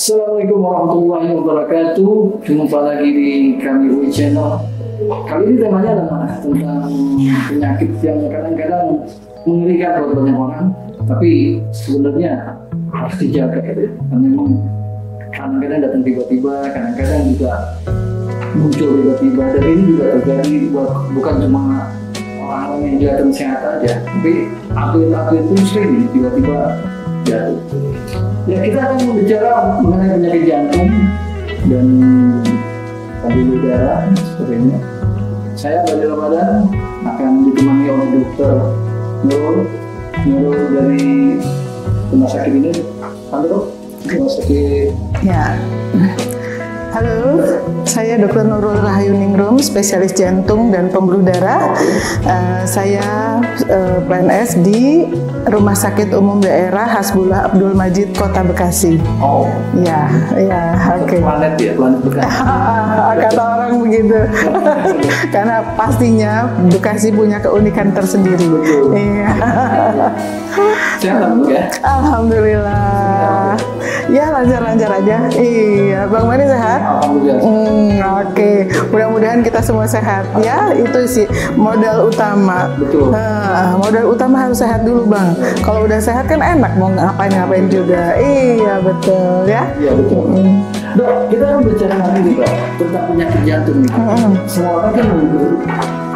Assalamualaikum warahmatullahi wabarakatuh. Jumpa lagi di kami UI Channel. Kali ini temanya adalah tentang penyakit yang kadang-kadang mengerikan buat banyak orang, tapi sebenarnya harus dijaga ya. Karena memang kadang-kadang datang tiba-tiba, kadang-kadang juga muncul tiba-tiba, dan ini juga terjadi bukan cuma orang-orang yang jaga kesehatan aja, tapi atlet-atlet pun sering tiba-tiba jatuh. Ya, kita akan berbicara mengenai penyakit jantung dan pembuluh darah seperti ini. Saya Badil Ramadan akan ditemani oleh Dokter Nurul dari rumah sakit ini. Halo, rumah sakit. Ya. Halo, saya Dr. Nurul Rahayuningrum, spesialis jantung dan pembuluh darah. Saya PNS di Rumah Sakit Umum Daerah Hasbullah Abdul Majid, Kota Bekasi. Oh, ya, oke. Planet ya, planet Bekasi. Kata orang begitu. Karena pastinya Bekasi punya keunikan tersendiri. Iya. Sehat ya? Alhamdulillah. Ya, lancar-lancar aja. Iya, Bang Mani sehat? Alhamdulillah. Oke. Mudah-mudahan kita semua sehat ya. Itu sih modal utama. Betul. Modal utama harus sehat dulu, Bang. Kalau udah sehat kan enak mau ngapain juga. Iya, betul ya. Iya, betul. Dok, kita akan bicara hari ini, Dok, tentang penyakit jantung nih. Semua orang kan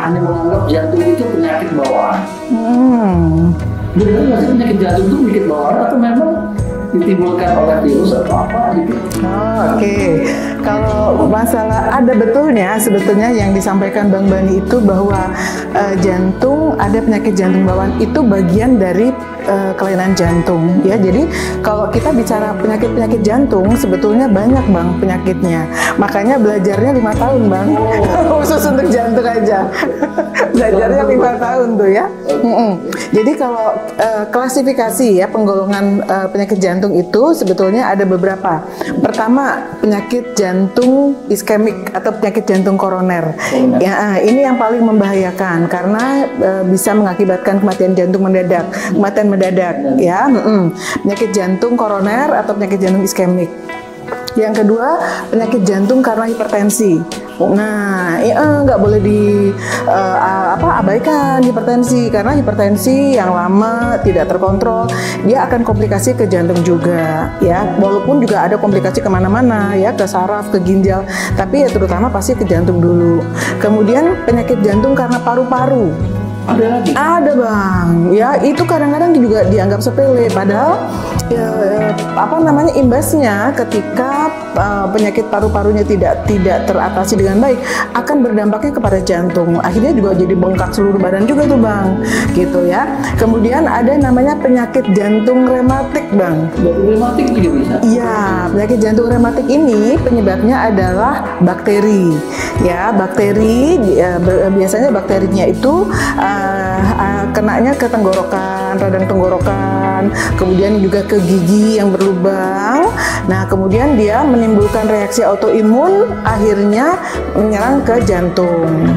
hanya menganggap jantung itu penyakit bawaan. Benar nggak sih penyakit jantung itu penyakit bawaan atau memang ditimbulkan oleh virus atau apa gitu? Oke. Kalau masalah ada betulnya sebetulnya yang disampaikan Bang Bani itu bahwa jantung, ada penyakit jantung bawaan itu bagian dari kelainan jantung ya. Jadi kalau kita bicara penyakit jantung sebetulnya banyak, Bang, penyakitnya. Makanya belajarnya 5 tahun, Bang. Khusus untuk jantung aja. Belajarnya 5 tahun tuh ya. Jadi kalau klasifikasi ya penggolongan penyakit jantung itu sebetulnya ada beberapa. Pertama, penyakit jantung iskemik atau penyakit jantung koroner. Ya, ini yang paling membahayakan karena bisa mengakibatkan kematian jantung mendadak, kematian mendadak ya. Penyakit jantung koroner atau penyakit jantung iskemik. Yang kedua, penyakit jantung karena hipertensi. Nah, nggak boleh abaikan hipertensi, karena hipertensi yang lama tidak terkontrol dia akan komplikasi ke jantung juga ya. Walaupun juga ada komplikasi kemana-mana ya, ke saraf, ke ginjal, tapi ya terutama pasti ke jantung dulu. Kemudian penyakit jantung karena paru-paru. Ada lagi? Ada, Bang. Ya, itu kadang-kadang juga dianggap sepele, padahal imbasnya ketika penyakit paru-parunya tidak teratasi dengan baik akan berdampaknya kepada jantung. Akhirnya juga jadi bengkak seluruh badan juga tuh, Bang. Gitu ya. Kemudian ada namanya penyakit jantung rematik, Bang. Jantung rematik juga bisa? Iya, penyakit jantung rematik ini penyebabnya adalah bakteri. Ya, bakteri biasanya bakterinya itu kenanya ke tenggorokan, radang tenggorokan, kemudian juga ke gigi yang berlubang. Nah, kemudian dia menimbulkan reaksi autoimun, akhirnya menyerang ke jantung.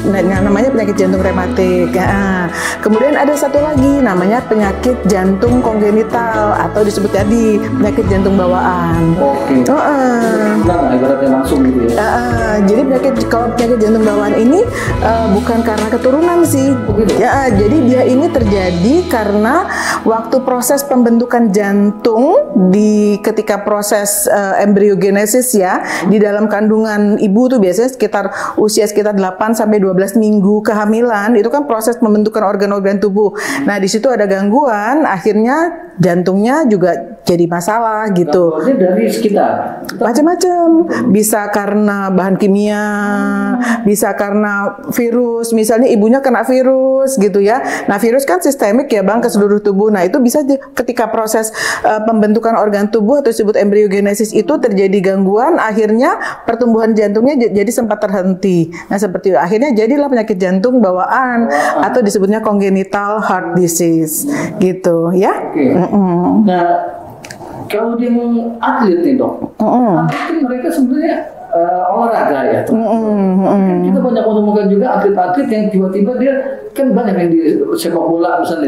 Nah, namanya penyakit jantung rematik. Nah, kemudian ada satu lagi namanya penyakit jantung kongenital atau disebut tadi penyakit jantung bawaan. Oke. Ibaratnya langsung gitu ya. Jadi kalau penyakit jantung bawaan ini bukan karena keturunan sih. Ya, jadi dia ini terjadi karena waktu proses pembentukan jantung ketika proses embriogenesis ya, di dalam kandungan ibu tuh biasanya usia sekitar 8 sampai 12 minggu kehamilan, itu kan proses pembentukan organ-organ tubuh. Nah, di situ ada gangguan, akhirnya jantungnya juga jadi masalah gitu. Gangguannya dari sekitar? Macam-macam. Bisa karena bahan kimia, bisa karena virus, misalnya ibunya kena virus gitu ya. Nah, virus kan sistemik ya, Bang, ke seluruh tubuh. Nah, itu bisa ketika proses pembentukan organ tubuh atau disebut embriogenesis itu terjadi gangguan, akhirnya pertumbuhan jantungnya jadi sempat terhenti. Nah, seperti itu. Akhirnya jadilah penyakit jantung bawaan atau disebutnya congenital heart disease gitu ya. Nah, kalau dia atlet nih, Dok, atlet mereka sebenarnya olahraga ya. Kan kita banyak menemukan juga atlet-atlet yang tiba-tiba dia kan banyak yang di sepak bola misalnya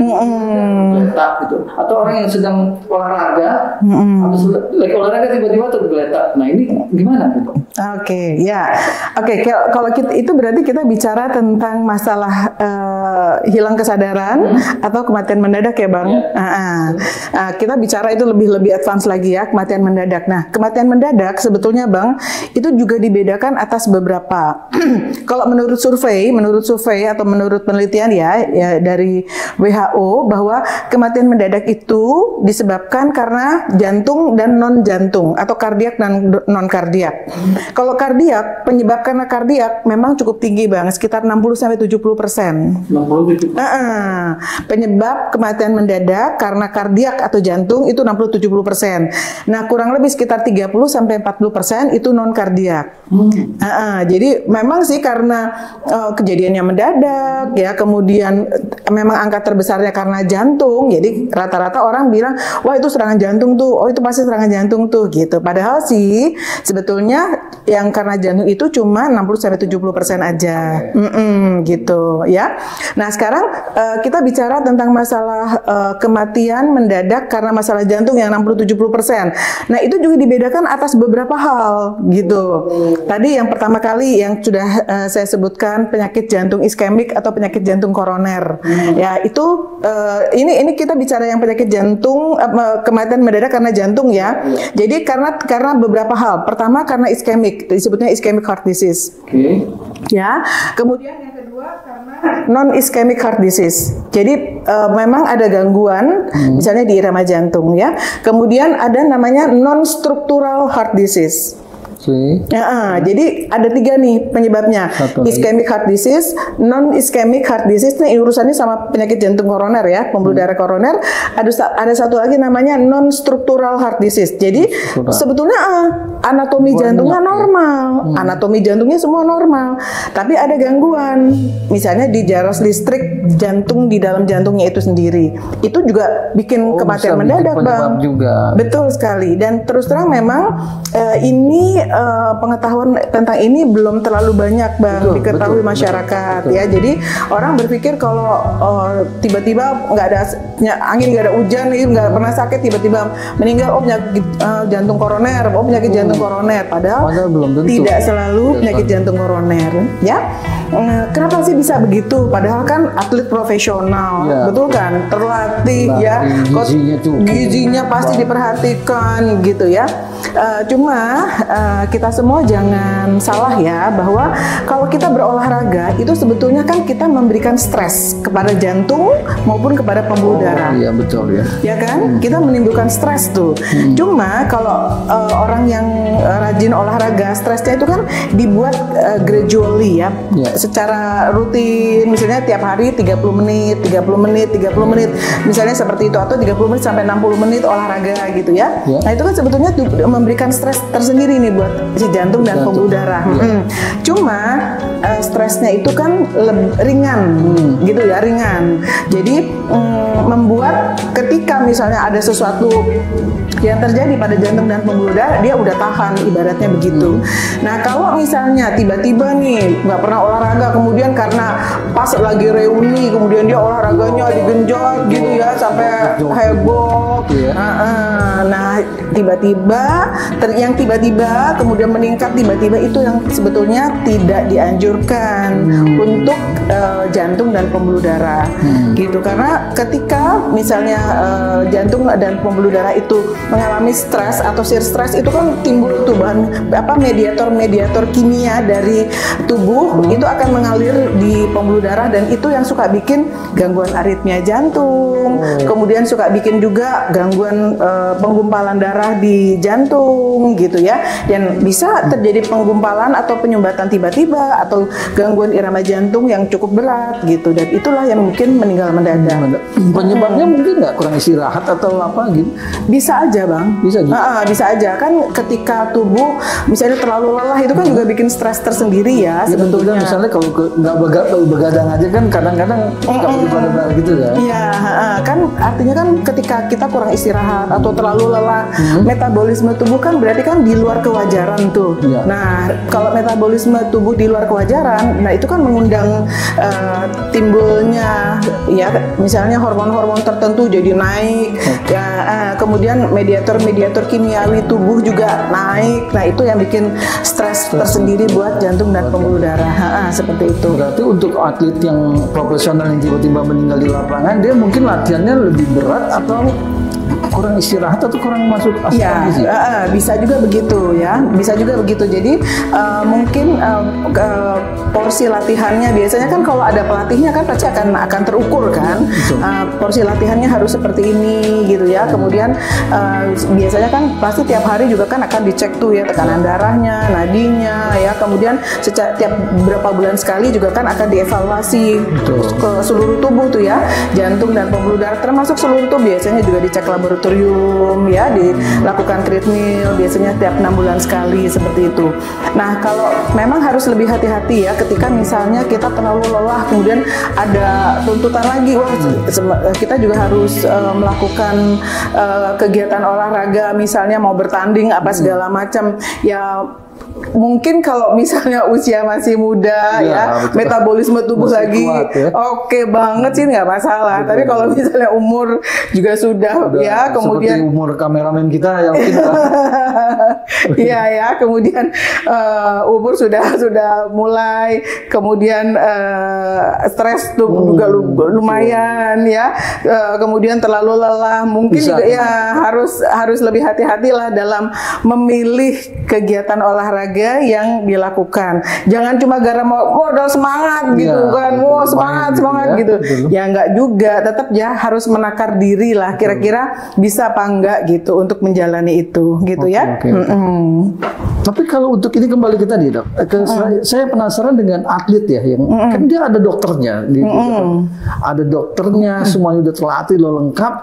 geletak gitu, atau orang yang sedang olahraga, habis lagi olahraga tiba-tiba tergeletak. Nah ini gimana gitu? Oke, ya. Oke, kalau kita, itu berarti kita bicara tentang masalah hilang kesadaran atau kematian mendadak ya, Bang. Kita bicara itu lebih advance lagi ya, kematian mendadak. Nah, kematian mendadak sebetulnya, Bang, itu juga dibedakan atas beberapa. Kalau menurut survei atau menurut penelitian ya dari WHO bahwa kematian mendadak itu disebabkan karena jantung dan non jantung atau kardiak dan non kardiak. Kalau kardiak, penyebab karena kardiak memang cukup tinggi, Bang, sekitar 60-70%. Penyebab kematian mendadak karena kardiak atau jantung itu 60-70%. Nah, kurang lebih sekitar 30-40% itu non kardiak. Jadi memang sih karena kejadiannya mendadak ya, kemudian memang angka terbesarnya karena jantung. Jadi rata-rata orang bilang, wah itu serangan jantung tuh, oh itu pasti serangan jantung tuh gitu. Padahal sih sebetulnya yang karena jantung itu cuma 60-70% aja, gitu ya. Nah sekarang kita bicara tentang masalah kematian mendadak karena masalah jantung yang 60-70%. Nah itu juga dibedakan atas beberapa hal gitu. Tadi yang pertama kali yang sudah saya sebutkan penyakit jantung iskemik atau penyakit jantung koroner. Ya itu ini kita bicara yang penyakit jantung kematian mendadak karena jantung ya. Jadi karena beberapa hal. Pertama karena iskemik, disebutnya ischemic heart disease. Ya. Kemudian yang kedua karena non ischemic heart disease. Jadi memang ada gangguan misalnya di irama jantung ya. Kemudian ada namanya non structural heart disease. Jadi ada 3 nih penyebabnya, ischemic heart disease, non ischemic heart disease. Nah urusannya sama penyakit jantung koroner ya, pembuluh darah koroner. Ada satu lagi namanya non structural heart disease. Jadi sebetulnya anatomi jantungnya normal, anatomi jantungnya semua normal, tapi ada gangguan, misalnya di jaros listrik jantung di dalam jantungnya itu sendiri. Itu juga bikin kematian mendadak, Bang. Juga. Betul sekali. Dan terus terang memang ini pengetahuan tentang ini belum terlalu banyak, Bang, diketahui masyarakat ya. Jadi orang berpikir kalau tiba-tiba nggak ada angin, nggak ada hujan, nggak pernah sakit, tiba-tiba meninggal, oh penyakit jantung koroner, oh penyakit jantung koroner. Padahal belum tentu. Tidak selalu penyakit jantung koroner ya. Kenapa sih bisa begitu? Padahal kan atlet profesional, betul kan, terlatih ya, gizinya pasti diperhatikan gitu ya. Cuma kita semua jangan salah ya, bahwa kalau kita berolahraga itu sebetulnya kan kita memberikan stres kepada jantung maupun kepada pembuluh darah. Iya betul ya. Ya kan, kita menimbulkan stres tuh. Cuma kalau orang yang rajin olahraga, stresnya itu kan dibuat gradually ya, secara rutin, misalnya tiap hari 30 menit, misalnya seperti itu, atau 30 menit sampai 60 menit olahraga gitu ya. Nah itu kan sebetulnya memberikan stres tersendiri nih buat si jantung dan pembuluh darah. Cuma stresnya itu kan ringan, gitu ya, ringan. Jadi membuat ketika misalnya ada sesuatu yang terjadi pada jantung dan pembuluh darah, dia udah tahan, ibaratnya begitu. Nah kalau misalnya tiba-tiba nih nggak pernah olahraga, kemudian karena pas lagi reuni, kemudian dia olahraganya digenjot gitu ya sampai heboh. Nah tiba-tiba yang tiba-tiba kemudian meningkat tiba-tiba itu yang sebetulnya tidak dianjurkan untuk jantung dan pembuluh darah gitu. Karena ketika misalnya jantung dan pembuluh darah itu mengalami stres atau shear stress, itu kan timbul tuh mediator kimia dari tubuh itu akan mengalir di pembuluh darah, dan itu yang suka bikin gangguan aritmia jantung, kemudian suka bikin juga gangguan penggumpalan darah di jantung gitu ya, dan bisa terjadi penggumpalan atau penyumbatan tiba-tiba atau gangguan irama jantung yang cukup berat gitu, dan itulah yang mungkin meninggal mendadak. Penyebabnya mungkin nggak kurang istirahat atau apa gitu? Bisa aja, Bang. Bisa juga. Bisa aja kan, ketika tubuh misalnya terlalu lelah itu kan juga bikin stres tersendiri ya sebetulnya. Misalnya kalau nggak begadang aja kan kadang-kadang suka begadang gitu kan. Iya, kan artinya kan ketika kita kurang istirahat atau terlalu lelah, metabolisme tubuh kan berarti kan di luar kewajaran tuh. Iya. Nah, kalau metabolisme tubuh di luar kewajaran, nah itu kan mengundang timbulnya ya misalnya hormon-hormon tertentu jadi naik. Ya, kemudian mediator-mediator kimiawi tubuh juga naik. Nah, itu yang bikin stres tersendiri buat jantung dan pembuluh darah. Seperti itu. Berarti untuk atlet yang profesional yang tiba-tiba meninggal di lapangan, dia mungkin latihannya lebih berat atau kurang istirahat atau kurang masuk asupan gizi? Bisa juga begitu ya, bisa juga begitu. Jadi mungkin porsi latihannya biasanya kan kalau ada pelatihnya kan pasti akan terukur kan. Porsi latihannya harus seperti ini gitu ya. Kemudian biasanya kan pasti tiap hari juga kan akan dicek tuh ya tekanan darahnya, nadinya ya. Kemudian tiap berapa bulan sekali juga kan akan dievaluasi ke seluruh tubuh tuh ya, jantung dan pembuluh darah termasuk seluruh tubuh biasanya juga dicek laboratorium ya, dilakukan treadmill biasanya tiap 6 bulan sekali seperti itu. Nah, kalau memang harus lebih hati-hati ya ketika misalnya kita terlalu lelah kemudian ada tuntutan lagi, wah kita juga harus melakukan kegiatan olahraga misalnya mau bertanding apa segala macam ya. Mungkin kalau misalnya usia masih muda ya metabolisme tubuh masih lagi kuat, ya? Oke banget sih nggak masalah. Tapi kalau misalnya umur juga sudah ya kemudian seperti umur kameramen kita yang kita iya ya kemudian umur sudah mulai kemudian stres tuh juga lumayan ya kemudian terlalu lelah mungkin juga ya harus lebih hati-hati lah dalam memilih kegiatan olahraga yang dilakukan. Jangan cuma gara modal semangat gitu kan, semangat gitu. Betul. Ya enggak juga, tetap ya harus menakar diri lah. Kira-kira bisa apa enggak gitu untuk menjalani itu, gitu ya. Tapi kalau untuk ini kembali ke tadi dok, saya penasaran dengan atlet ya, yang kan dia ada dokternya, ada dokternya, semuanya udah terlatih lo lengkap.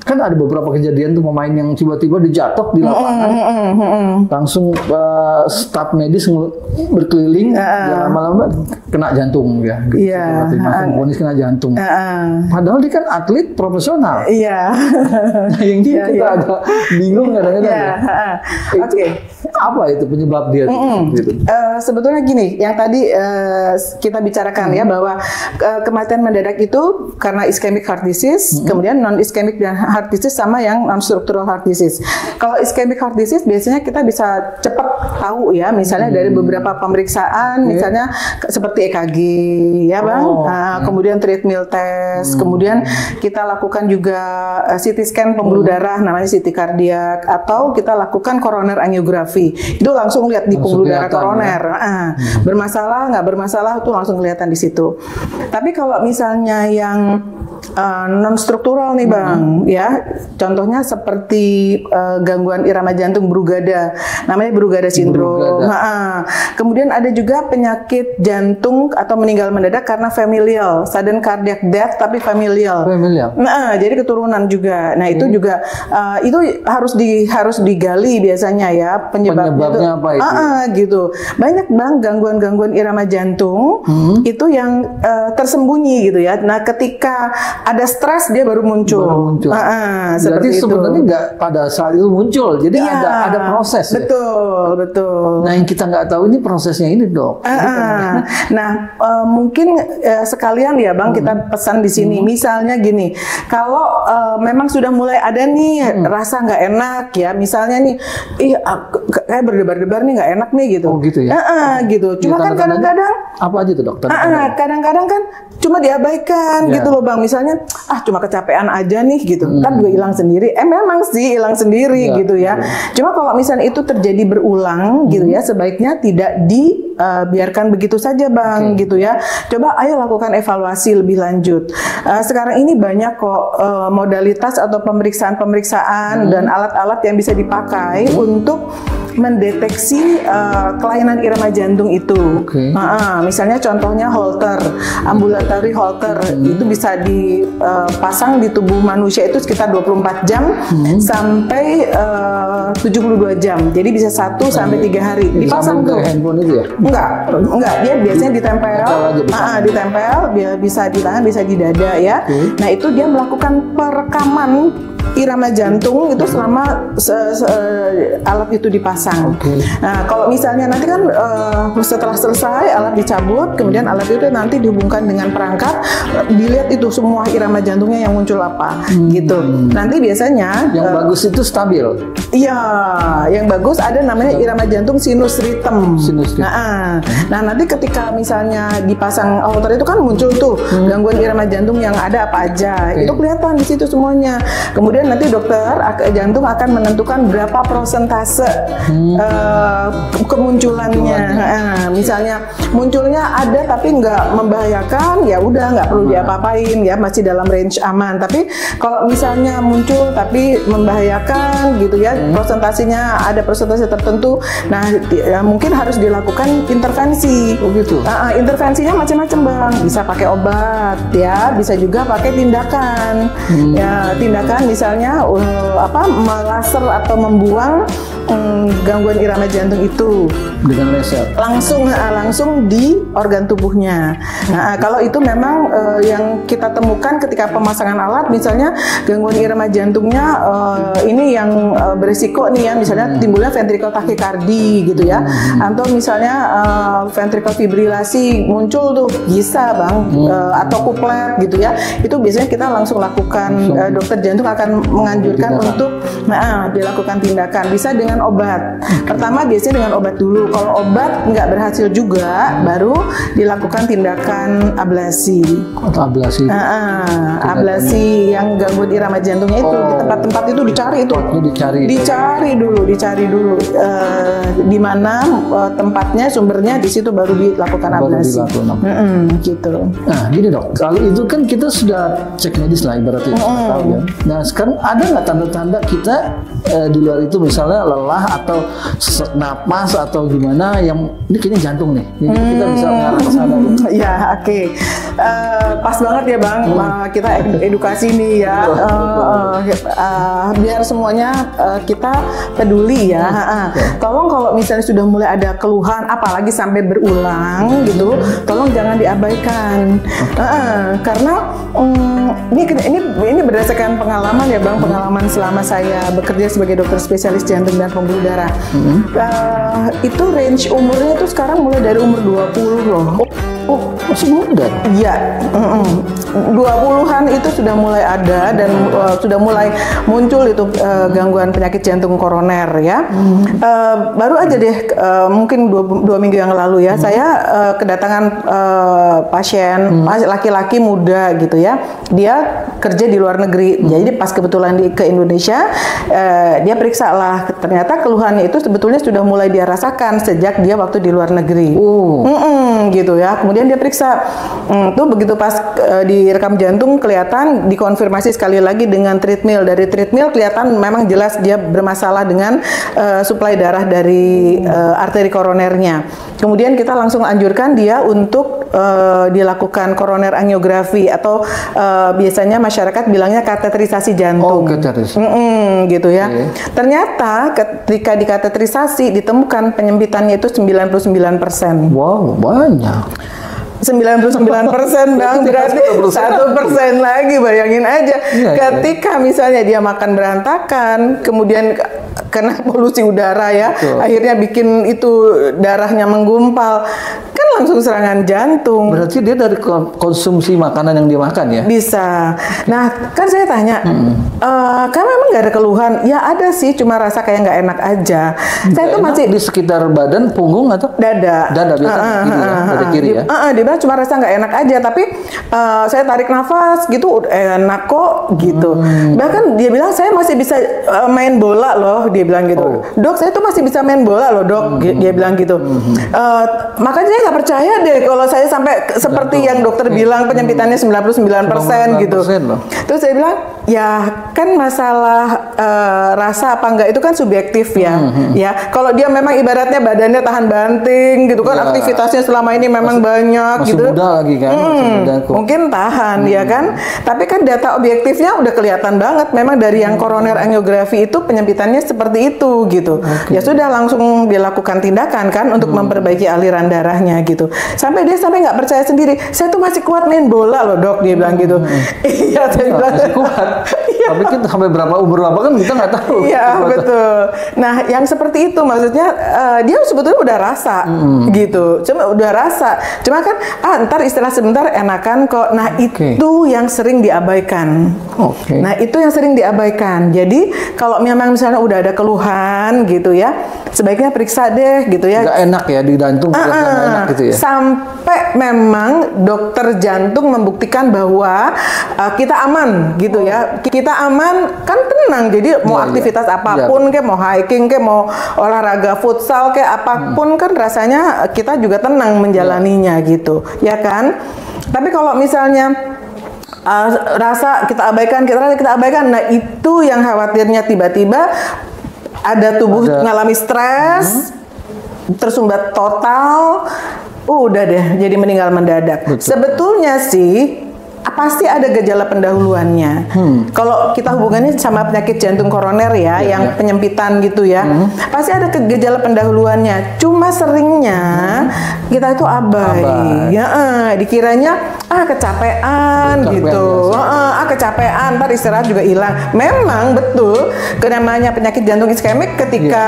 Kan ada beberapa kejadian tuh pemain yang tiba-tiba dijatuh di lapangan, langsung staf medis berkeliling, ya lama-lama kena jantung ya, langsung ponis kena jantung. Padahal dia kan atlet profesional. Yang dia kita agak bingung kadang-kadang. Apa itu penyebab dia? Gitu. Sebetulnya gini, yang tadi kita bicarakan ya bahwa kematian mendadak itu karena ischemic heart disease, kemudian non ischemic dan heart disease sama yang non-structural heart disease. Kalau ischemic heart disease biasanya kita bisa cepat tahu ya, misalnya dari beberapa pemeriksaan, misalnya seperti EKG ya bang, kemudian treadmill test, kemudian kita lakukan juga CT scan pembuluh darah, namanya CT kardiak, atau kita lakukan coroner angiografi, itu langsung lihat di pembuluh darah koroner, bermasalah nggak bermasalah itu langsung kelihatan di situ. Tapi kalau misalnya yang non struktural nih bang, ya contohnya seperti gangguan irama jantung Brugada, namanya Brugada syndrome. Kemudian ada juga penyakit jantung atau meninggal mendadak karena familial, sudden cardiac death tapi familial. Jadi keturunan juga. Nah itu juga itu harus digali biasanya ya penyebabnya apa itu? Gitu. Banyak bang gangguan irama jantung itu yang tersembunyi gitu ya. Nah ketika ada stres dia baru muncul. Berarti sebenarnya nggak pada saat itu muncul, jadi ada proses. Betul. Nah yang kita nggak tahu ini prosesnya ini dok. Nah mungkin sekalian ya bang kita pesan di sini. Misalnya gini, kalau memang sudah mulai ada nih rasa nggak enak ya, misalnya nih, kayak berdebar-debar nih nggak enak nih gitu. Oh gitu ya. Gitu. Cuma kan kadang-kadang apa aja tuh dok? Kadang-kadang kan cuma diabaikan gitu loh bang. Misalnya cuma kecapean aja nih gitu, kan juga hilang sendiri. Memang sih hilang sendiri gitu ya. Cuma kalau misalnya itu terjadi berulang gitu ya, sebaiknya tidak dibiarkan begitu saja bang gitu ya. Coba ayo lakukan evaluasi lebih lanjut. Sekarang ini banyak kok modalitas atau pemeriksaan dan alat-alat yang bisa dipakai untuk mendeteksi kelainan irama jantung itu. Misalnya contohnya Holter, ambulatory Holter, itu bisa dipasang di tubuh manusia itu sekitar 24 jam sampai 72 jam. Jadi bisa 1 sampai 3 hari. Dipasang tuh. Handphone itu ya? Enggak, dia biasanya ditempel. Ditempel, bisa di tangan, bisa di dada ya. Nah, itu dia melakukan perekaman irama jantung itu selama alat itu dipasang. Nah, kalau misalnya nanti kan setelah selesai alat dicabut, kemudian alat itu nanti dihubungkan dengan perangkat, dilihat itu semua irama jantungnya yang muncul apa, gitu. Nanti biasanya yang bagus itu stabil. Iya, yang bagus ada namanya irama jantung sinus rhythm. Nah, nanti ketika misalnya dipasang Holter itu kan muncul tuh gangguan irama jantung yang ada apa aja, itu kelihatan di situ semuanya. Kemudian nanti dokter jantung akan menentukan berapa persentase kemunculannya. Misalnya munculnya ada tapi nggak membahayakan, ya udah nggak perlu diapa-apain, ya masih dalam range aman. Tapi kalau misalnya muncul tapi membahayakan gitu ya, presentasinya ada persentase tertentu, nah mungkin harus dilakukan intervensi. Intervensinya macam-macam Bang, bisa pakai obat ya, bisa juga pakai tindakan. Ya, tindakan misalnya melaser atau membuang gangguan irama jantung itu dengan laser langsung di organ tubuhnya. Nah, kalau itu memang yang kita temukan ketika pemasangan alat, misalnya gangguan irama jantungnya ini yang berisiko nih ya, misalnya timbulnya ventricle tachycardia gitu ya, atau misalnya ventricle fibrilasi muncul tuh bisa Bang, atau kuplet gitu ya, itu biasanya kita langsung lakukan, dokter jantung akan menganjurkan untuk dilakukan tindakan, bisa dengan obat. Pertama biasanya dengan obat dulu, kalau obat nggak berhasil juga, baru dilakukan tindakan ablasi. Ablasi. Ablasi yang gangguan irama jantungnya itu di tempat-tempat itu dicari itu. Dicari dulu di mana tempatnya, sumbernya, di situ baru dilakukan ablasi. Gitu. Nah, gini Dok, kalau itu kan kita sudah cek medis lah ibaratnya. Ya. Nah, sekarang ada nggak tanda-tanda kita di luar itu misalnya lelah atau sesak napas atau gimana yang ini kayaknya jantung nih, ini kita bisa mengarah ke sana gitu. Ya, oke. Pas banget ya Bang, kita edukasi nih ya, biar semuanya kita peduli ya. Tolong kalau misalnya sudah mulai ada keluhan, apalagi sampai berulang gitu, tolong jangan diabaikan. Karena ini berdasarkan pengalaman ya Bang, pengalaman selama saya bekerja sebagai dokter spesialis jantung dan pembuluh darah. Itu range umurnya itu sekarang mulai dari umur 20 loh. Masih muda? Iya, 20-an itu sudah mulai ada dan sudah mulai muncul itu gangguan penyakit jantung koroner ya. Baru aja deh, mungkin 2 minggu yang lalu ya, saya kedatangan pasien laki-laki muda gitu ya. Dia kerja di luar negeri, jadi pas kebetulan ke Indonesia, dia periksa lah, ternyata keluhannya itu sebetulnya sudah mulai dia rasakan sejak dia waktu di luar negeri. Gitu ya. Kemudian dia periksa, tuh begitu pas direkam jantung kelihatan, dikonfirmasi sekali lagi dengan treadmill. Dari treadmill kelihatan memang jelas dia bermasalah dengan suplai darah dari arteri koronernya. Kemudian kita langsung anjurkan dia untuk dilakukan koroner angiografi atau biasanya masyarakat bilangnya kateterisasi jantung. Gitu ya. Ternyata ketika dikateterisasi ditemukan penyempitannya itu 99%. Wow, banyak. 99% Bang, berarti 1% lagi, bayangin aja. Ketika misalnya dia makan berantakan, kemudian kena polusi udara ya, akhirnya bikin itu darahnya menggumpal, kan langsung serangan jantung. Berarti dia dari konsumsi makanan yang dia makan ya? Bisa. Nah, kan saya tanya, kamu memang nggak ada keluhan? Ya ada sih, cuma rasa kayak nggak enak aja. Saya tuh masih di sekitar badan, punggung atau dada. Dada biasanya kiri ya, dada kiri ya. Dia bilang cuma rasa nggak enak aja, tapi saya tarik nafas gitu enak kok gitu. Bahkan dia bilang saya masih bisa main bola loh, dia bilang gitu. Dok, saya tuh masih bisa main bola loh dok, dia bilang gitu. Makanya saya nggak percaya deh kalau saya sampai seperti yang dokter bilang penyempitannya 99% gitu. Terus saya bilang, ya kan masalah rasa apa enggak itu kan subjektif ya. Ya, kalau dia memang ibaratnya badannya tahan banting gitu kan, aktivitasnya selama ini memang banyak masih gitu. Muda lagi kan. Mungkin tahan ya kan. Tapi kan data objektifnya udah kelihatan banget memang dari yang koroner angiografi itu penyempitannya seperti itu gitu. Ya sudah langsung dilakukan tindakan kan untuk memperbaiki aliran darahnya gitu. gitu. Sampai dia nggak percaya sendiri. Saya tuh masih kuat main bola loh dok, dia bilang gitu. Iya, saya bilang masih kuat. Tapi kita sampai berapa umur berapa kan kita nggak tahu. Iya betul. Nah yang seperti itu maksudnya dia sebetulnya udah rasa gitu. Cuma udah rasa. Cuma kan ntar istilah sebentar enakan kok. Nah itu yang sering diabaikan. Nah itu yang sering diabaikan. Jadi kalau memang misalnya udah ada keluhan gitu ya, sebaiknya periksa deh gitu ya. Nggak enak ya di jantung, nggak enak gitu ya. Sampai memang dokter jantung membuktikan bahwa kita aman gitu ya. Kita aman kan tenang. Jadi mau aktivitas apapun kayak mau hiking kayak mau olahraga futsal kayak apapun kan rasanya kita juga tenang menjalaninya gitu. Ya kan? Tapi kalau misalnya rasa kita abaikan, nah itu yang khawatirnya tiba-tiba ada tubuh ngalami stres, tersumbat total, udah deh jadi meninggal mendadak. Sebetulnya sih pasti ada gejala pendahuluannya. Kalau kita hubungannya sama penyakit jantung koroner ya, yang penyempitan gitu ya, pasti ada gejala pendahuluannya. Cuma seringnya kita itu abai. Ya, dikiranya kecapean gitu, kecapean, ntar istirahat juga hilang. Memang betul, namanya penyakit jantung iskemik ketika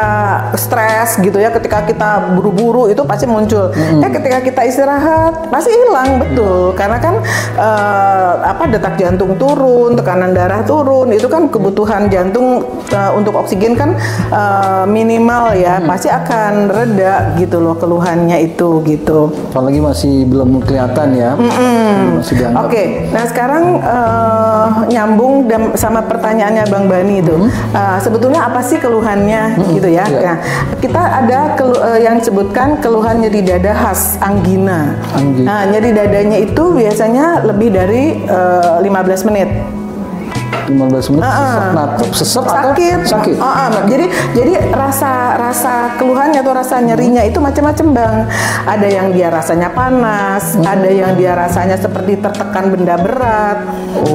stres gitu ya, ketika kita buru-buru itu pasti muncul. Ketika kita istirahat pasti hilang, betul. Karena kan detak jantung turun, tekanan darah turun, itu kan kebutuhan jantung untuk oksigen kan minimal ya, pasti akan reda gitu loh keluhannya itu gitu. Apalagi masih belum kelihatan ya. Oke, nah sekarang nyambung sama pertanyaannya Bang Bani itu, sebetulnya apa sih keluhannya gitu ya? Nah, kita ada yang disebutkan keluhan nyeri dada khas angina. Nah, nyeri dadanya itu biasanya lebih dari 15 menit. 15 menit sesek atau sakit. Jadi rasa keluhannya atau rasa nyerinya itu macam-macam Bang. Ada yang dia rasanya panas, ada yang dia rasanya seperti tertekan benda berat,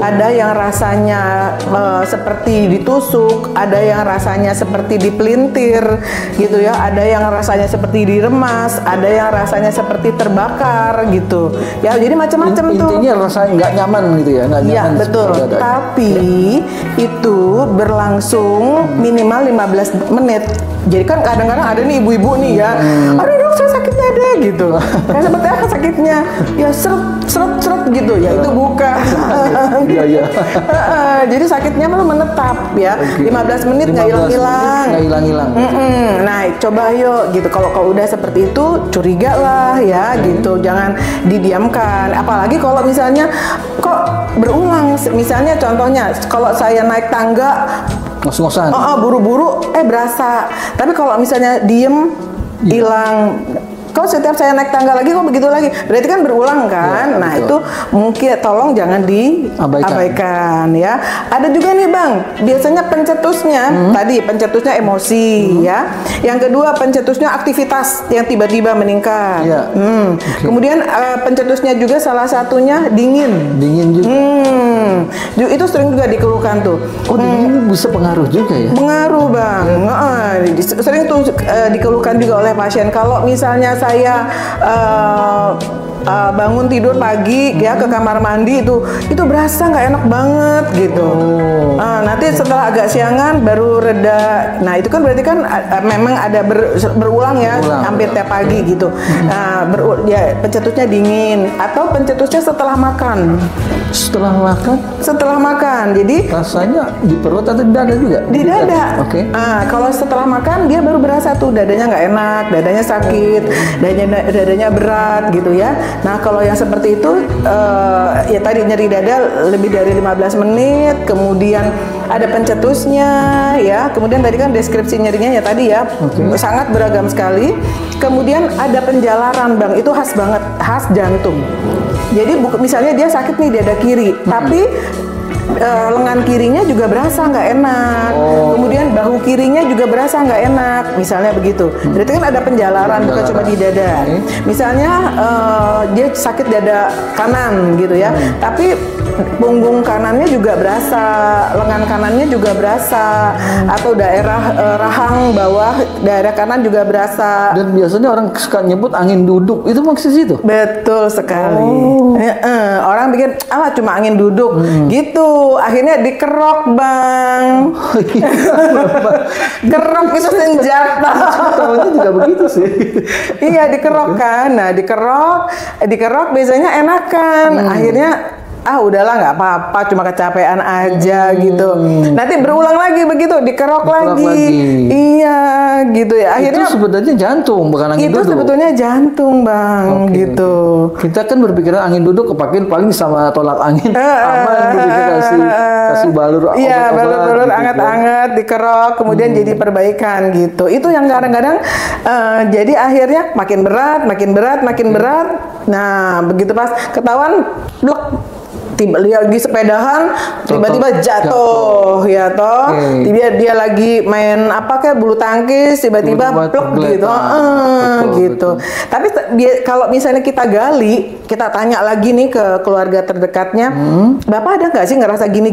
ada yang rasanya seperti ditusuk, ada yang rasanya seperti dipelintir gitu ya, ada yang rasanya seperti diremas, ada yang rasanya seperti terbakar gitu. Ya jadi macam-macam tuh. Intinya rasanya nggak nyaman gitu ya, nggak nyaman. Iya betul. Tapi itu berlangsung minimal 15 menit. Jadi kan kadang-kadang ada nih ibu-ibu nih ya, aduh dok saya sakit dada gitu. Kayak seperti apa sakitnya? Ya seret gitu ya, itu bukan. Jadi sakitnya malah menetap ya, 15 menit nggak hilang-hilang. Nah coba yuk gitu, kalau udah seperti itu curiga lah ya gitu, jangan didiamkan. Apalagi kalau misalnya kok berulang, misalnya contohnya kalau saya naik tangga ngos-ngosan. Buru-buru berasa. Tapi kalau misalnya diem hilang. Kalau setiap saya naik tangga lagi kok begitu lagi, berarti kan berulang kan. Nah itu mungkin tolong jangan diabaikan ya. Ada juga nih Bang, biasanya pencetusnya tadi pencetusnya emosi ya. Yang kedua pencetusnya aktivitas yang tiba-tiba meningkat. Kemudian pencetusnya juga salah satunya dingin juga. Itu sering juga dikeluhkan tuh. Dingin bisa pengaruh juga ya? Pengaruh Bang. Sering tuh dikeluhkan juga oleh pasien. Kalau misalnya saya bangun tidur pagi ya ke kamar mandi itu berasa nggak enak banget gitu. Nanti setelah agak siangan baru reda. Nah itu kan berarti kan memang ada berulang ya, hampir tiap pagi gitu. Pencetusnya dingin atau pencetusnya setelah makan. Setelah makan. Jadi rasanya di perut atau di dada juga? Di dada. Kalau setelah makan dia baru berasa tuh dadanya nggak enak, dadanya sakit, dadanya berat gitu ya. Nah kalau yang seperti itu ya tadi nyeri dada lebih dari 15 menit, kemudian ada pencetusnya ya, kemudian tadi kan deskripsi nyerinya ya tadi ya, sangat beragam sekali. Kemudian ada penjalaran Bang, itu khas banget, khas jantung. Jadi misalnya dia sakit nih dada kiri, tapi lengan kirinya juga berasa nggak enak. Kemudian bahu kirinya juga berasa nggak enak. Misalnya begitu. Berarti kan ada penjalaran, bukan cuma di dada. Misalnya dia sakit dada kanan gitu ya, tapi punggung kanannya juga berasa, lengan kanannya juga berasa, atau daerah rahang bawah, daerah kanan juga berasa. Dan biasanya orang suka nyebut angin duduk, itu maksud itu? Betul sekali. Orang pikir, cuma angin duduk, gitu. Akhirnya dikerok, Bang. Kerok itu senjata. Tahunya juga begitu sih. Iya, dikerok kan. Nah, dikerok biasanya enakan. Akhirnya udahlah nggak apa-apa, cuma kecapean aja gitu. Nanti berulang lagi begitu, dikerok lagi. Iya, gitu ya. Akhirnya itu sebenarnya jantung, bukan angin duduk. Itu sebetulnya jantung, Bang, gitu. Kita kan berpikiran angin duduk kepake paling sama tolak angin. Aman gitu, kasih balur. Iya, balur gitu, anget-anget, dikerok, kemudian jadi perbaikan gitu. Itu yang kadang-kadang jadi akhirnya makin berat. Nah, begitu pas ketahuan blek, lagi sepedahan tiba-tiba jatuh ya toh. Dia lagi main bulu tangkis tiba-tiba plek gitu. Gitu. Tapi kalau misalnya kita gali, kita tanya lagi nih ke keluarga terdekatnya, Bapak ada nggak sih ngerasa gini?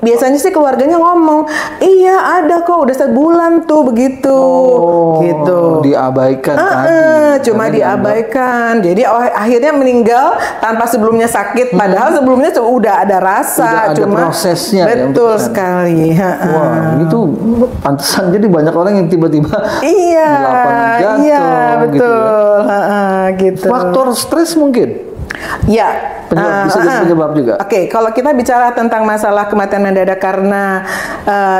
Biasanya sih keluarganya ngomong, iya ada kok, udah sebulan tuh begitu. Gitu. Diabaikan cuma diabaikan. Jadi akhirnya meninggal tanpa sebelumnya sakit, padahal sebelumnya udah ada rasa, udah cuma ada prosesnya. Betul sekali. Wah, itu pantesan jadi banyak orang yang tiba-tiba iya, betul. Gitu, Gitu. Faktor stres mungkin. Ya, bisa jadi penyebab juga. Oke, kalau kita bicara tentang masalah kematian mendadak karena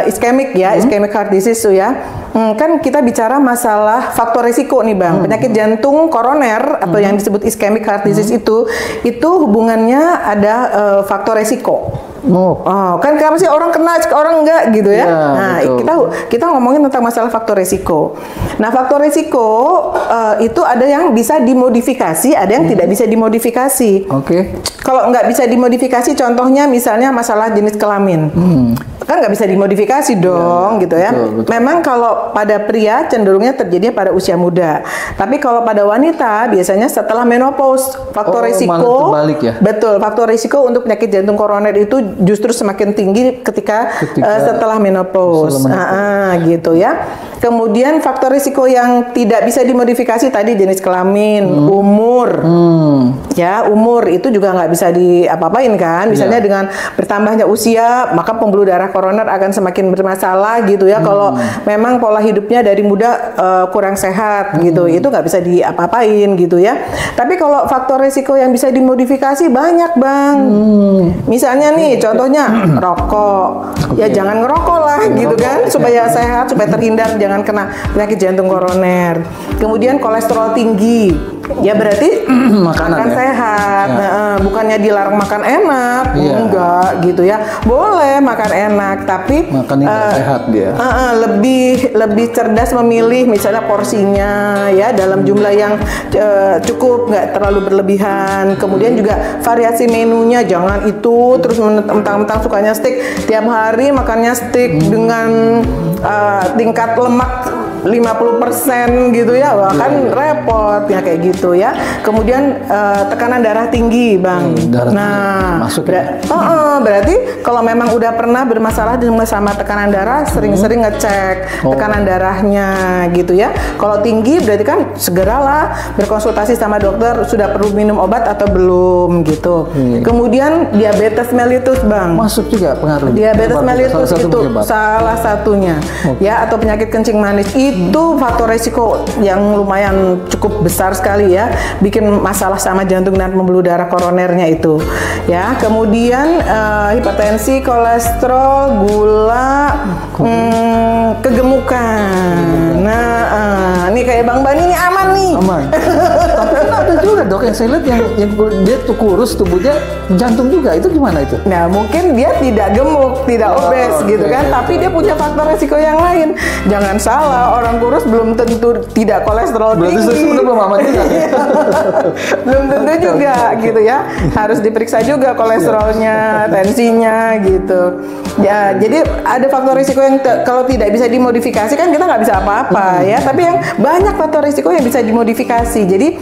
iskemik ya, iskemik heart disease tuh ya, kan kita bicara masalah faktor risiko nih Bang. Penyakit jantung koroner atau yang disebut iskemik heart disease itu hubungannya ada faktor risiko. Kan kenapa sih orang kena, orang enggak gitu ya? Nah, kita ngomongin tentang masalah faktor risiko. Nah, faktor risiko itu ada yang bisa dimodifikasi, ada yang tidak bisa dimodifikasi. Kalau nggak bisa dimodifikasi, contohnya misalnya masalah jenis kelamin. Kan nggak bisa dimodifikasi dong, gitu ya. Betul. Memang kalau pada pria cenderungnya terjadi pada usia muda. Tapi kalau pada wanita biasanya setelah menopause, faktor risiko. Malah terbalik ya? Betul, faktor risiko untuk penyakit jantung koroner itu justru semakin tinggi ketika setelah menopause. Gitu ya. Kemudian faktor risiko yang tidak bisa dimodifikasi tadi jenis kelamin, umur. Ya, umur itu juga nggak bisa diapa-apain kan. Misalnya dengan bertambahnya usia, maka pembuluh darah koroner akan semakin bermasalah gitu ya. Kalau memang pola hidupnya dari muda kurang sehat gitu, itu nggak bisa diapa-apain gitu ya. Tapi kalau faktor risiko yang bisa dimodifikasi banyak Bang. Misalnya nih, contohnya rokok. Ya jangan ngerokok lah gitu kan, supaya sehat, supaya terhindar jangan kena penyakit jantung koroner. Kemudian kolesterol tinggi, ya berarti makan sehat. Bukannya dilarang makan enak, enggak gitu ya. Boleh makan enak, tapi makannya sehat dia. Lebih cerdas memilih misalnya porsinya ya dalam jumlah yang cukup, nggak terlalu berlebihan. Kemudian juga variasi menunya, jangan itu terus mentang-mentang sukanya steak, tiap hari makannya steak dengan tingkat lemak 50% gitu ya, bahkan repot ya kayak gitu ya. Kemudian tekanan darah tinggi Bang. Masuk berarti kalau memang udah pernah bermasalah sama tekanan darah, sering-sering ngecek tekanan darahnya gitu ya. Kalau tinggi berarti kan segeralah berkonsultasi sama dokter, sudah perlu minum obat atau belum gitu. Kemudian diabetes mellitus Bang. Masuk juga pengaruh. Diabetes mellitus itu salah satunya ya, atau penyakit kencing manis. Itu faktor resiko yang lumayan cukup besar sekali ya, bikin masalah sama jantung dan pembuluh darah koronernya itu ya. Kemudian hipertensi, kolesterol, gula, kegemukan. Nah, ini kayak Bang Bani ini aman nih. Aman. Tapi kenapa ada juga dok yang saya lihat yang dia tuh kurus tubuhnya jantung juga, itu gimana itu? Nah mungkin dia tidak gemuk, tidak obes gitu kan, tapi dia punya faktor resiko yang lain. Jangan salah, orang kurus belum tentu tidak kolesterol tinggi. Berarti sebenarnya belum aman juga. Belum tentu juga gitu ya. Harus diperiksa juga kolesterolnya, tensinya gitu. Ya, jadi ada faktor risiko yang kalau tidak bisa dimodifikasi kan kita nggak bisa apa-apa ya. Tapi yang banyak faktor risiko yang bisa dimodifikasi. Jadi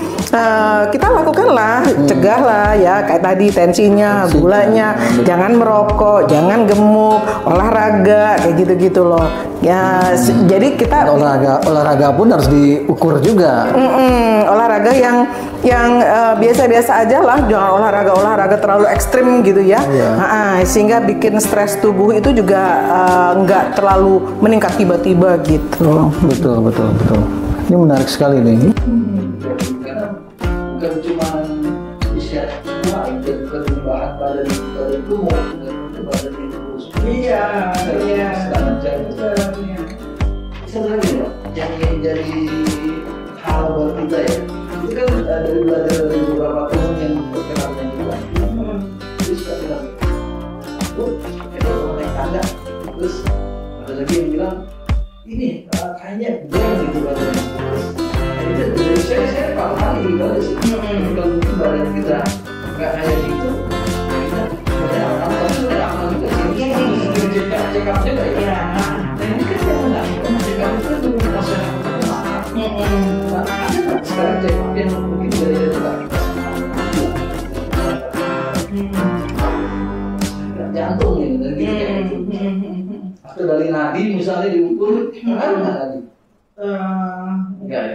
kita lakukanlah, cegahlah ya kayak tadi tensinya, gulanya, jangan merokok, jangan gemuk, olahraga kayak gitu-gitu loh. Ya, jadi kita olahraga pun harus diukur juga. Olahraga yang biasa-biasa aja lah, jangan olahraga terlalu ekstrim gitu ya. Sehingga bikin stres tubuh itu juga nggak terlalu meningkat tiba-tiba gitu. Betul. Ini menarik sekali nih. Karena bukan cuma bisa bukan perubahan badan tubuh, badan itu. Iya. Sebenarnya loh, yang jadi hal buat kita ya, itu kan dari beberapa tahun yang terkenalnya juga. Terus kita bilang, kita naik tangga, terus ada lagi yang bilang, ini kayaknya blank gitu badannya. Jadi saya paham kali gitu aja sih. Kalau mungkin badan kita nggak kayak gitu, kita sebenarnya aman, tapi sebenarnya aman juga sih. Check up juga ya. Ini kan yang menarik, check up itu tuh masyarakat mahal. Ada nggak sekarang check up yang mungkin dari kita jantung ya, dari atau dari nadi misalnya diukur, ada nggak nadi? Enggak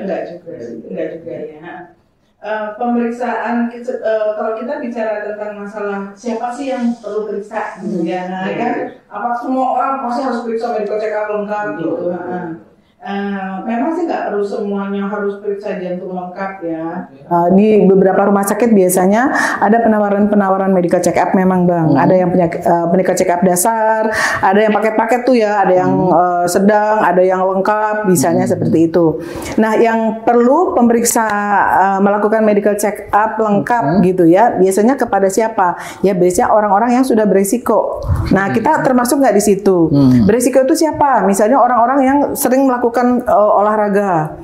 juga ya. Pemeriksaan kalau kita bicara tentang masalah siapa sih yang perlu periksa gitu ya, kan apa semua orang pasti harus periksa medical check up lengkap gitu. Memang sih nggak perlu semuanya harus periksa jantung lengkap ya. Di beberapa rumah sakit biasanya ada penawaran medical check up memang bang. Ada yang punya medical check up dasar, ada yang paket-paket tuh ya, ada yang sedang, ada yang lengkap, misalnya seperti itu. Nah yang perlu pemeriksa melakukan medical check up lengkap gitu ya, biasanya kepada siapa? Ya biasanya orang-orang yang sudah berisiko. Nah kita termasuk nggak di situ? Berisiko itu siapa? Misalnya orang-orang yang sering melakukan olahraga,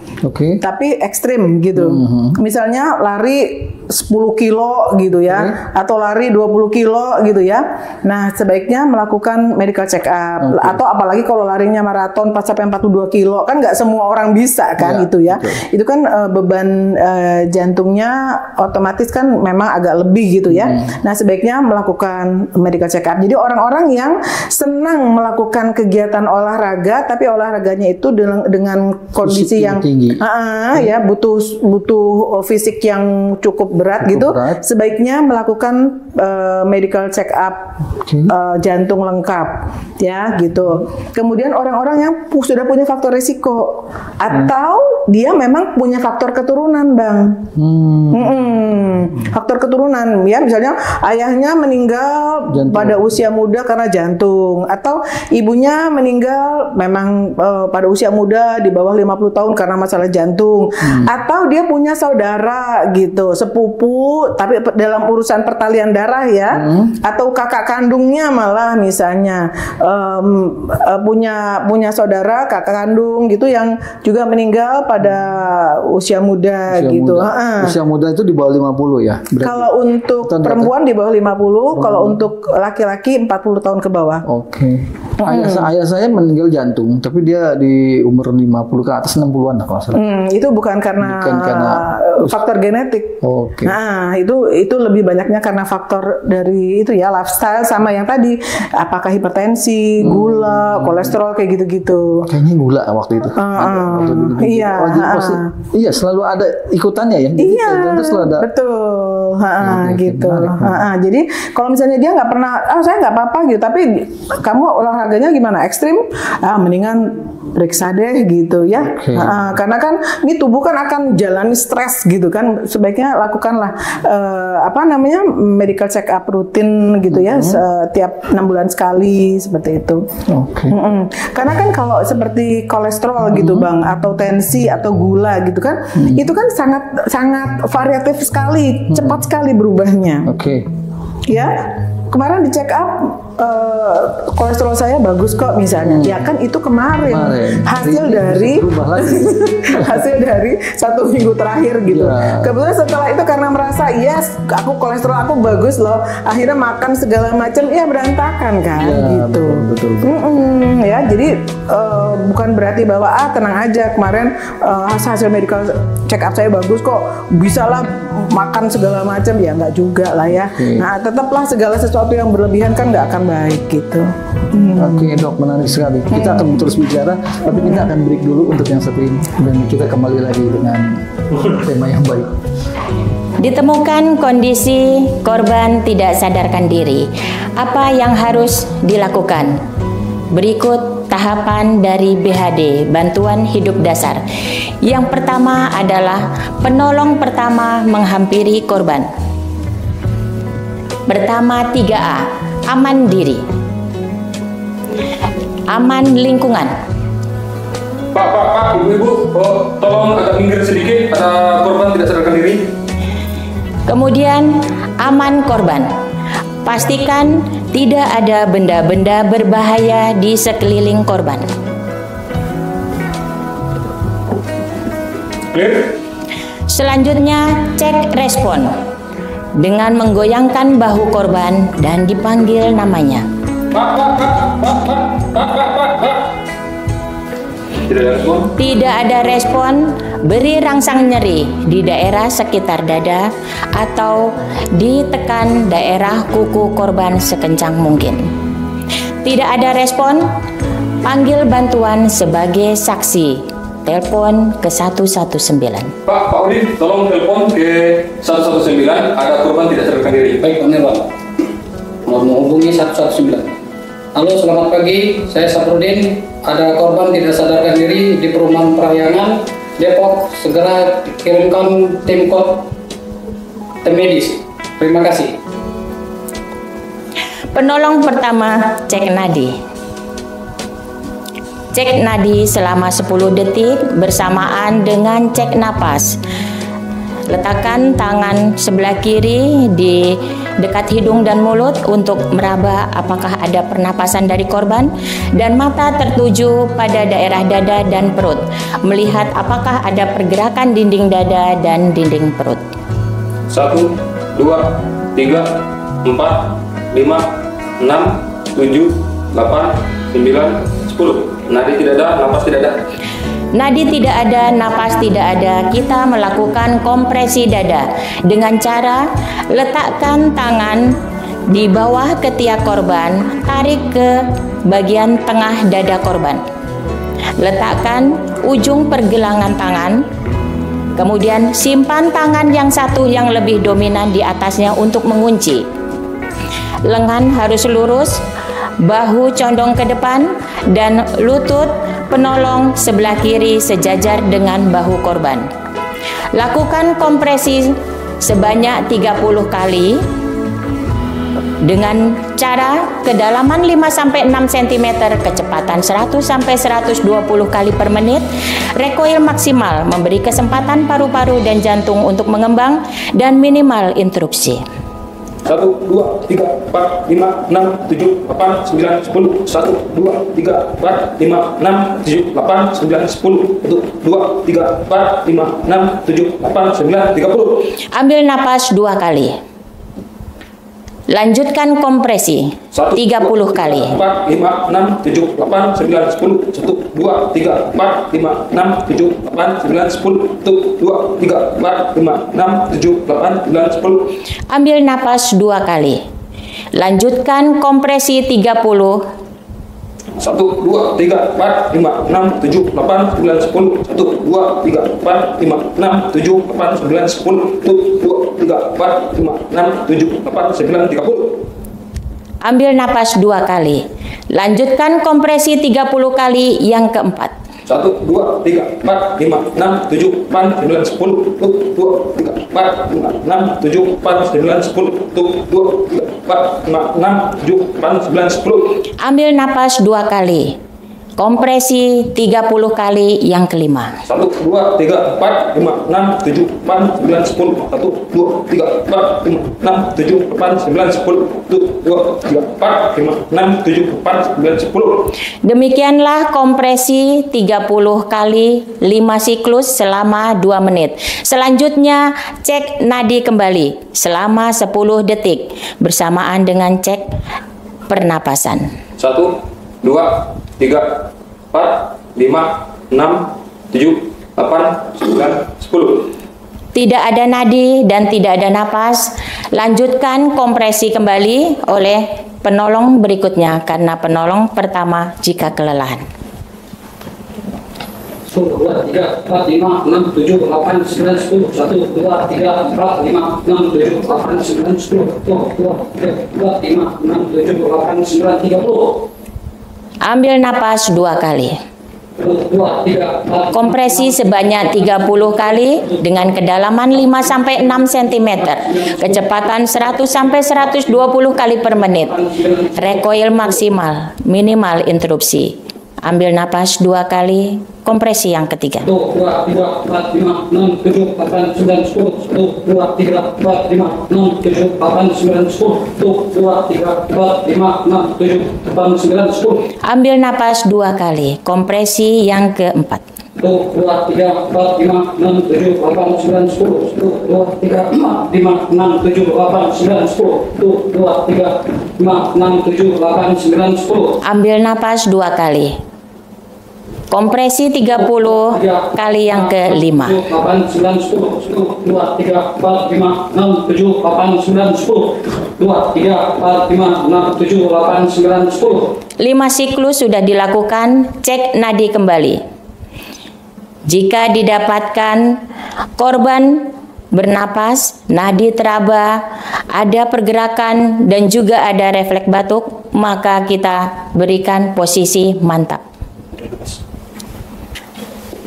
tapi ekstrim gitu. Misalnya lari 10 kilo gitu ya, atau lari 20 kilo gitu ya. Nah sebaiknya melakukan medical check up. Atau apalagi kalau larinya maraton pas sampai 42 kilo, kan nggak semua orang bisa kan itu ya. Itu kan beban jantungnya otomatis kan memang agak lebih gitu ya. Nah sebaiknya melakukan medical check up. Jadi orang-orang yang senang melakukan kegiatan olahraga, tapi olahraganya itu dengan kondisi yang tinggi, ya butuh fisik yang cukup berat gitu, sebaiknya melakukan medical check up jantung lengkap ya gitu. Kemudian orang-orang yang sudah punya faktor risiko atau dia memang punya faktor keturunan bang, faktor keturunan ya, misalnya ayahnya meninggal pada usia muda karena jantung, atau ibunya meninggal memang pada usia muda di bawah 50 tahun karena masalah jantung, atau dia punya saudara gitu, sepupu tapi dalam urusan pertalian darah ya, atau kakak kandungnya malah misalnya punya saudara kakak kandung gitu yang juga meninggal pada usia muda gitu. Usia muda itu di bawah 50 ya? Berarti. Kalau untuk perempuan di bawah 50, kalau untuk laki-laki 40 tahun ke bawah. Ayah saya meninggal jantung, tapi dia di umur 50 ke atas 60-an lah kalau salah. Itu bukan karena faktor genetik. Nah, itu lebih banyaknya karena faktor dari itu ya, lifestyle sama yang tadi, apakah hipertensi, gula, kolesterol kayak gitu-gitu. Kayaknya gula waktu itu. Iya. Iya, selalu ada ikutannya ya. Jadi selalu ada. Betul. Gitu. Jadi kalau misalnya dia nggak pernah, saya nggak apa-apa gitu, tapi kamu olahraganya gimana? Ekstrim? Mendingan periksa deh gitu ya. Karena kan ini tubuh kan akan jalani stres gitu kan, sebaiknya lakukan melakukanlah medical check up rutin gitu ya, setiap 6 bulan sekali seperti itu. Oke. Karena kan kalau seperti kolesterol gitu Bang, atau tensi atau gula gitu kan, itu kan sangat variatif sekali, cepat sekali berubahnya. Oke. Ya, kemarin di check up kolesterol saya bagus kok misalnya. Ya kan itu kemarin. Hasil dari hasil dari 1 minggu terakhir gitu. Ya. Kebetulan setelah itu karena merasa yes, aku kolesterol aku bagus loh, akhirnya makan segala macam ya berantakan kan Ya, gitu. betul. Ya, jadi bukan berarti bahwa tenang aja kemarin hasil medical check up saya bagus kok, bisalah makan segala macam, ya nggak juga lah ya. Nah, tetaplah segala sesuatu yang berlebihan kan nggak akan baik gitu. Oke Dok, menarik sekali. Kita akan terus bicara, tapi kita akan break dulu untuk yang satu ini, dan kita kembali lagi dengan tema yang baik. Ditemukan kondisi korban tidak sadarkan diri. Apa yang harus dilakukan? Berikut tahapan dari BHD, Bantuan Hidup Dasar. Yang pertama adalah penolong pertama menghampiri korban. Pertama 3A, aman diri. Aman lingkungan. Pak, ibu-ibu, tolong agak minggir sedikit, ada korban tidak sadarkan diri. Kemudian aman korban. Pastikan tidak ada benda-benda berbahaya di sekeliling korban. Clear? Selanjutnya cek respon dengan menggoyangkan bahu korban dan dipanggil namanya. Pak. Tidak ada respon? Tidak ada respon, beri rangsang nyeri di daerah sekitar dada atau ditekan daerah kuku korban sekencang mungkin. Tidak ada respon, panggil bantuan sebagai saksi. Telepon ke 119. Pak Udin, tolong telepon ke 119, ada korban tidak sadarkan diri. Baik, benar Pak. Mau menghubungi 119. Halo, selamat pagi. Saya Saprudin. Ada korban tidak sadarkan diri di Perumahan Parahyangan, Depok. Segera kirimkan tim medis. Terima kasih. Penolong pertama, cek nadi. Cek nadi selama 10 detik bersamaan dengan cek napas. Letakkan tangan sebelah kiri di dekat hidung dan mulut untuk meraba apakah ada pernapasan dari korban, dan mata tertuju pada daerah dada dan perut, melihat apakah ada pergerakan dinding dada dan dinding perut. 1, 2, 3, 4, 5, 6, 7, 8, 9, 10. Nadi tidak ada, napas tidak ada. Nadi tidak ada, napas tidak ada. Kita melakukan kompresi dada dengan cara letakkan tangan di bawah ketiak korban, tarik ke bagian tengah dada korban. Letakkan ujung pergelangan tangan, kemudian simpan tangan yang satu yang lebih dominan di atasnya untuk mengunci. Lengan harus lurus, bahu condong ke depan, dan lutut penolong sebelah kiri sejajar dengan bahu korban. Lakukan kompresi sebanyak 30 kali dengan cara kedalaman 5-6 cm, kecepatan 100-120 kali per menit, recoil maksimal, memberi kesempatan paru-paru dan jantung untuk mengembang, dan minimal interupsi. 1, 2, 3, 4, 5, 6, 7, 8, 9, 10. 1, 2, 3, 4, 5, 6, 7, 8, 9, 10. 1, 2, 3, 4, 5, 6, 7, 8, 9, 30. Ambil napas 2 kali. Lanjutkan kompresi 30 kali. 4, 5, 6, 7, 8, 9, 10. 1, 2, 3, 4, 5, 6, 7, 8, 9, 10. 1, 2, 3, 4, 5, 6, 7, 8, 9, 10. Ambil napas 2 kali. Lanjutkan kompresi 30. 1, 2, 3, 4, 5, 6, 7, 8, 9, 10. 1, 2, 3, 4, 5, 6, 7, 8, 9, 10. 1, 2, 3, 4, 5, 6, 7, 8, 9, 30. Ambil napas 2 kali. Lanjutkan kompresi 30 kali yang keempat. 1, 2, 3, 4, 5, 6, 7, 8, 9, 10. 1, 2, 3, 4, 5, 6, 7, 8, 9, 10. 1, 2, 3, 4, 5, 6, 7, 8, 9, 10. Ambil napas 2 kali. Kompresi 30 kali yang kelima. 1, 2, 3, 4, 5, 6, 7, 8, 9, 10. 1, 2, 3, 4, 5, 6, 7, 8, 9, 10. 1, 2, 3, 4, 5, 6, 7, 8, 9, 10. Demikianlah kompresi 30 kali 5 siklus selama 2 menit. Selanjutnya cek nadi kembali selama 10 detik bersamaan dengan cek pernapasan. 1, 2, 3, 4, 5, 6, 7, 8, 9, 10. Tidak ada nadi dan tidak ada napas. Lanjutkan kompresi kembali oleh penolong berikutnya karena penolong pertama jika kelelahan. 1, 2, 3, 4, 5, 6, 7, 8, 9, 10. 1, 2, 3, 4, 5, 6, 7, 8, 9, 10. 1, 2, 3, 4, 5, 6, 7, 8, 9, 30. Ambil napas 2 kali. 1, 2, 3, 4. Kompresi sebanyak 30 kali dengan kedalaman 5-6 cm. Kecepatan 100-120 kali per menit. Recoil maksimal, minimal interupsi. Ambil napas 2 kali, kompresi yang ketiga. 1, 2, 3, 4, 5, 6, 7, 8, 9, 10. 1, 2, 3, 4, 5, 6, 7, 8, 9, 10. 1, 2, 3, 4, 5, 6, 7, 8, 9, 10. Ambil napas 2 kali, kompresi yang keempat. 1, 2, 3, 4, 5, 6, 7, 8, 9, 10. 1, 2, 3, 4, 5, 6, 7, 8, 9, 10. 1, 2, 3, 5, 6, 7, 8, 9, 10. Ambil napas 2 kali. Kompresi 30 kali yang kelima. 8, 9, 10. 1, 2, 3, 4, 5, 6, 7, 8, 9, 10. 2, 3, 4, 5, 6, 7, 8, 9, 10. 5 siklus sudah dilakukan, cek nadi kembali. Jika didapatkan korban bernapas, nadi teraba, ada pergerakan dan juga ada refleks batuk, maka kita berikan posisi mantap.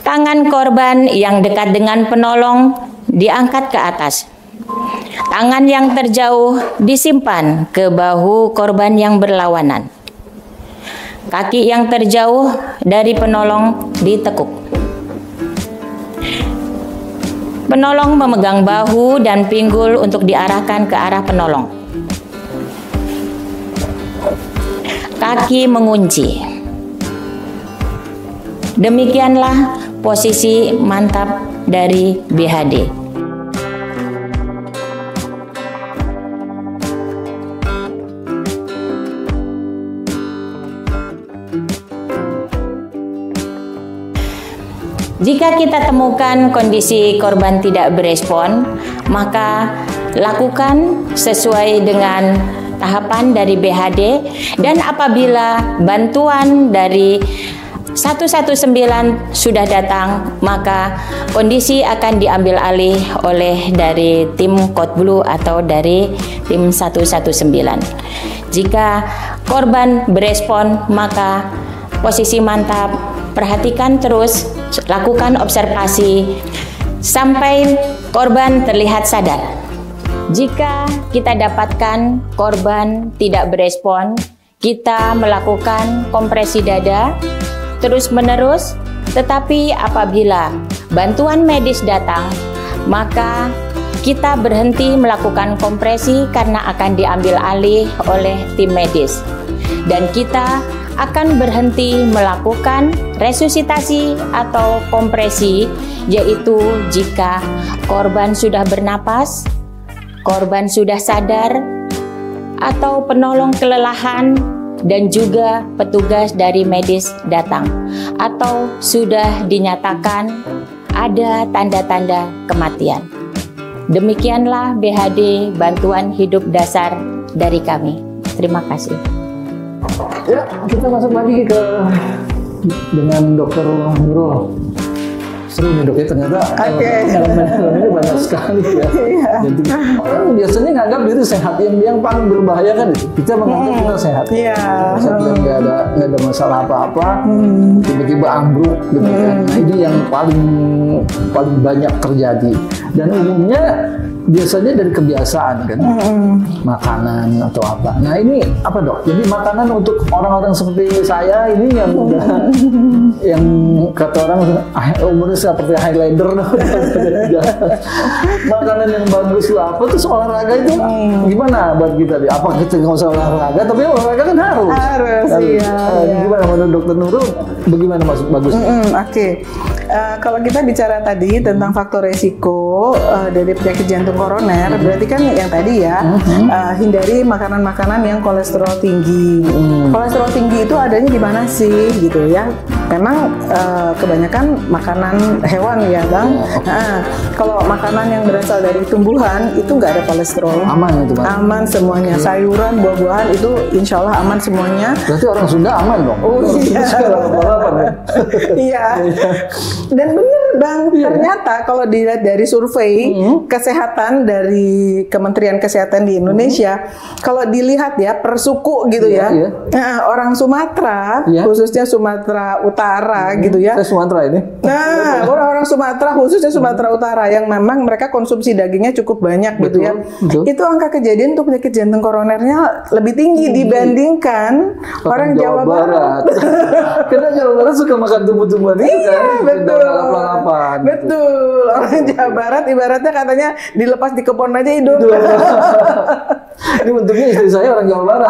Tangan korban yang dekat dengan penolong diangkat ke atas. Tangan yang terjauh disimpan ke bahu korban yang berlawanan. Kaki yang terjauh dari penolong ditekuk. Penolong memegang bahu dan pinggul untuk diarahkan ke arah penolong. Kaki mengunci. Demikianlah posisi mantap dari BHD. Jika kita temukan kondisi korban tidak berespon, maka lakukan sesuai dengan tahapan dari BHD, dan apabila bantuan dari 119 sudah datang, maka kondisi akan diambil alih oleh dari tim Code Blue atau dari tim 119. Jika korban berespon, maka posisi mantap, perhatikan terus, lakukan observasi sampai korban terlihat sadar. Jika kita dapatkan korban tidak berespon, kita melakukan kompresi dada terus-menerus, tetapi apabila bantuan medis datang, maka kita berhenti melakukan kompresi karena akan diambil alih oleh tim medis. Dan kita akan berhenti melakukan resusitasi atau kompresi, yaitu jika korban sudah bernapas, korban sudah sadar, atau penolong kelelahan, dan juga petugas dari medis datang, atau sudah dinyatakan ada tanda-tanda kematian. Demikianlah BHD Bantuan Hidup Dasar dari kami. Terima kasih. Ya, kita masuk lagi dengan Dr. Nurul. Seru nih dok ya, ternyata Oke. elemen-elemennya banyak sekali ya. Iya. Jadi orang biasanya nganggap diri sehat, yang paling berbahaya kan itu. Kita menganggap kita sehat. Iya. Sehat dan nggak ada masalah apa-apa, tiba-tiba ambruk gitu kan. Nah, ini yang paling banyak terjadi. Dan umumnya biasanya dari kebiasaan kan, makanan atau apa. Nah ini apa dok? Jadi makanan untuk orang-orang seperti saya ini yang udah, yang kata orang umurnya seperti Highlander, makanan yang bagus lah. Apa terus olahraga itu gimana buat kita? Apa kita nggak usah olahraga? Tapi olahraga kan harus. Iya. Gimana menurut dokter Nurul? Bagaimana maksud bagus? Oke. Kalau kita bicara tadi tentang faktor resiko dari penyakit jantung koroner, berarti kan yang tadi ya, hindari makanan-makanan yang kolesterol tinggi. Kolesterol tinggi itu adanya di mana sih, gitu ya? Memang kebanyakan makanan hewan ya, Bang. Nah, kalau makanan yang berasal dari tumbuhan itu nggak ada kolesterol. Aman itu, Bang. Aman semuanya. Sayuran, buah-buahan itu insya Allah aman semuanya. Berarti orang Sunda aman dong. Oh iya. Iya. Dan benar Bang, ternyata kalau dilihat dari survei kesehatan dari Kementerian Kesehatan di Indonesia, kalau dilihat ya per suku gitu ya, nah, orang Sumatera, khususnya Sumatera Utara gitu ya. Saya Sumatera ini. Nah, orang-orang Sumatera khususnya Sumatera Utara yang memang mereka konsumsi dagingnya cukup banyak gitu ya. Itu angka kejadian untuk penyakit jantung koronernya lebih tinggi dibandingkan orang Jawa Barat. Karena Jawa Barat suka makan tumbuh-tumbuhan itu kan. Betul. Lalapan. Betul. Orang Jawa Barat ibaratnya katanya dilepas di kebun aja hidup. Ini untungnya istri saya orang Jawa Barat.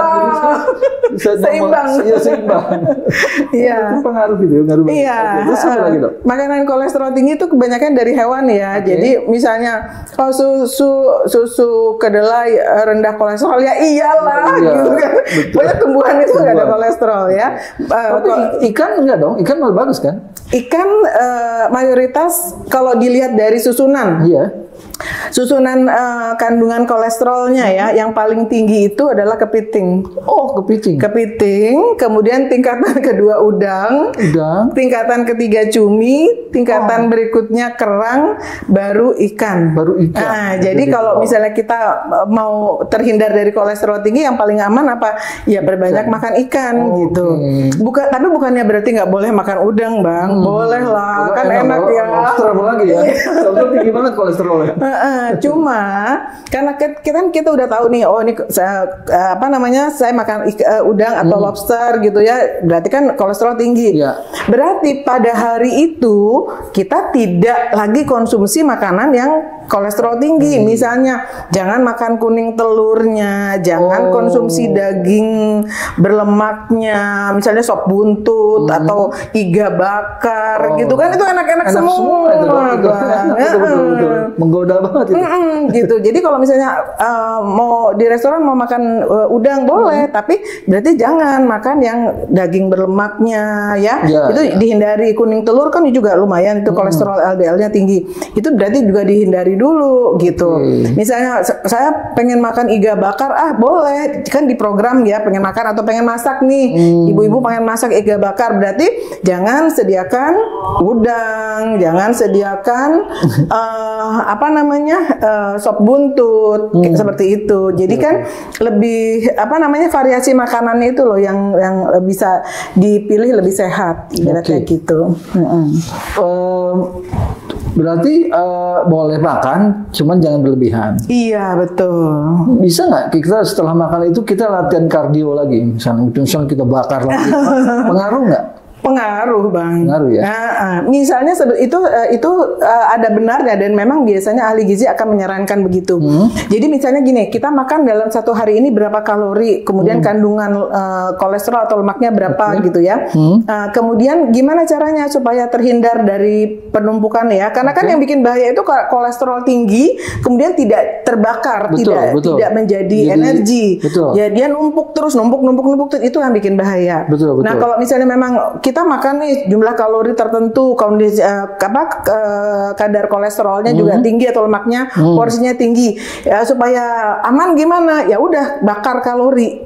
Jadi seimbang. Iya, seimbang. Iya. Itu pengaruh gitu ya, ngaruh. Iya. Terus apa lagi dok? Makanan kolesterol tinggi itu kebanyakan dari hewan ya. Jadi misalnya kalau susu kedelai rendah kolesterol ya iyalah gitu kan. Banyak tumbuhan itu nggak ada kolesterol ya. Tapi ikan enggak dong? Ikan malah bagus kan? Ikan mayoritas kalau dilihat dari susunan. Iya. Susunan kandungan kolesterolnya ya, yang paling tinggi itu adalah kepiting. Oh, kepiting. Kepiting, kemudian tingkatan kedua udang, tingkatan ketiga cumi, tingkatan berikutnya kerang, baru ikan. Nah, jadi kalau misalnya kita mau terhindar dari kolesterol tinggi, yang paling aman apa? Ya berbanyak makan ikan gitu. Tapi bukannya berarti nggak boleh makan udang, Bang. Boleh lah, kan enak ya. Kolesterol lagi ya. Kolesterol tinggi banget kolesterolnya. Cuma karena kita udah tahu nih, oh ini saya makan udang atau lobster gitu ya, berarti kan kolesterol tinggi. Berarti pada hari itu kita tidak lagi konsumsi makanan yang kolesterol tinggi. Misalnya jangan makan kuning telurnya, jangan konsumsi daging berlemaknya, misalnya sop buntut atau iga bakar gitu kan, itu enak-enak semua. Betul. Menggoda banget itu. Gitu. Jadi kalau misalnya mau di restoran mau makan udang boleh, tapi berarti jangan makan yang daging berlemaknya ya. Itu dihindari. Kuning telur kan juga lumayan itu kolesterol LDL-nya tinggi. Itu berarti juga dihindari dulu gitu. Misalnya saya pengen makan iga bakar, boleh kan di program ya, pengen makan atau pengen masak nih. Ibu-ibu pengen masak iga bakar, berarti jangan sediakan udang, jangan sediakan sop buntut seperti itu. Jadi kan lebih variasi makanannya itu loh yang bisa dipilih lebih sehat, kayak gitu. Berarti boleh makan, cuman jangan berlebihan. Iya betul. Bisa nggak kita setelah makan itu kita latihan kardio lagi, misalnya kita bakar lagi, pengaruh nggak? Pengaruh, Bang. Pengaruh ya. Misalnya itu ada benarnya dan memang biasanya ahli gizi akan menyarankan begitu. Jadi misalnya gini, kita makan dalam satu hari ini berapa kalori, kemudian kandungan kolesterol atau lemaknya berapa gitu ya. Kemudian gimana caranya supaya terhindar dari penumpukan ya? Karena kan yang bikin bahaya itu kolesterol tinggi, kemudian tidak terbakar, tidak menjadi energi. Ya dia numpuk terus, numpuk itu yang bikin bahaya. Nah kalau misalnya memang kita makan nih jumlah kalori tertentu, kadar kolesterolnya juga tinggi atau lemaknya porsinya tinggi, ya, supaya aman gimana? Ya udah bakar kalori.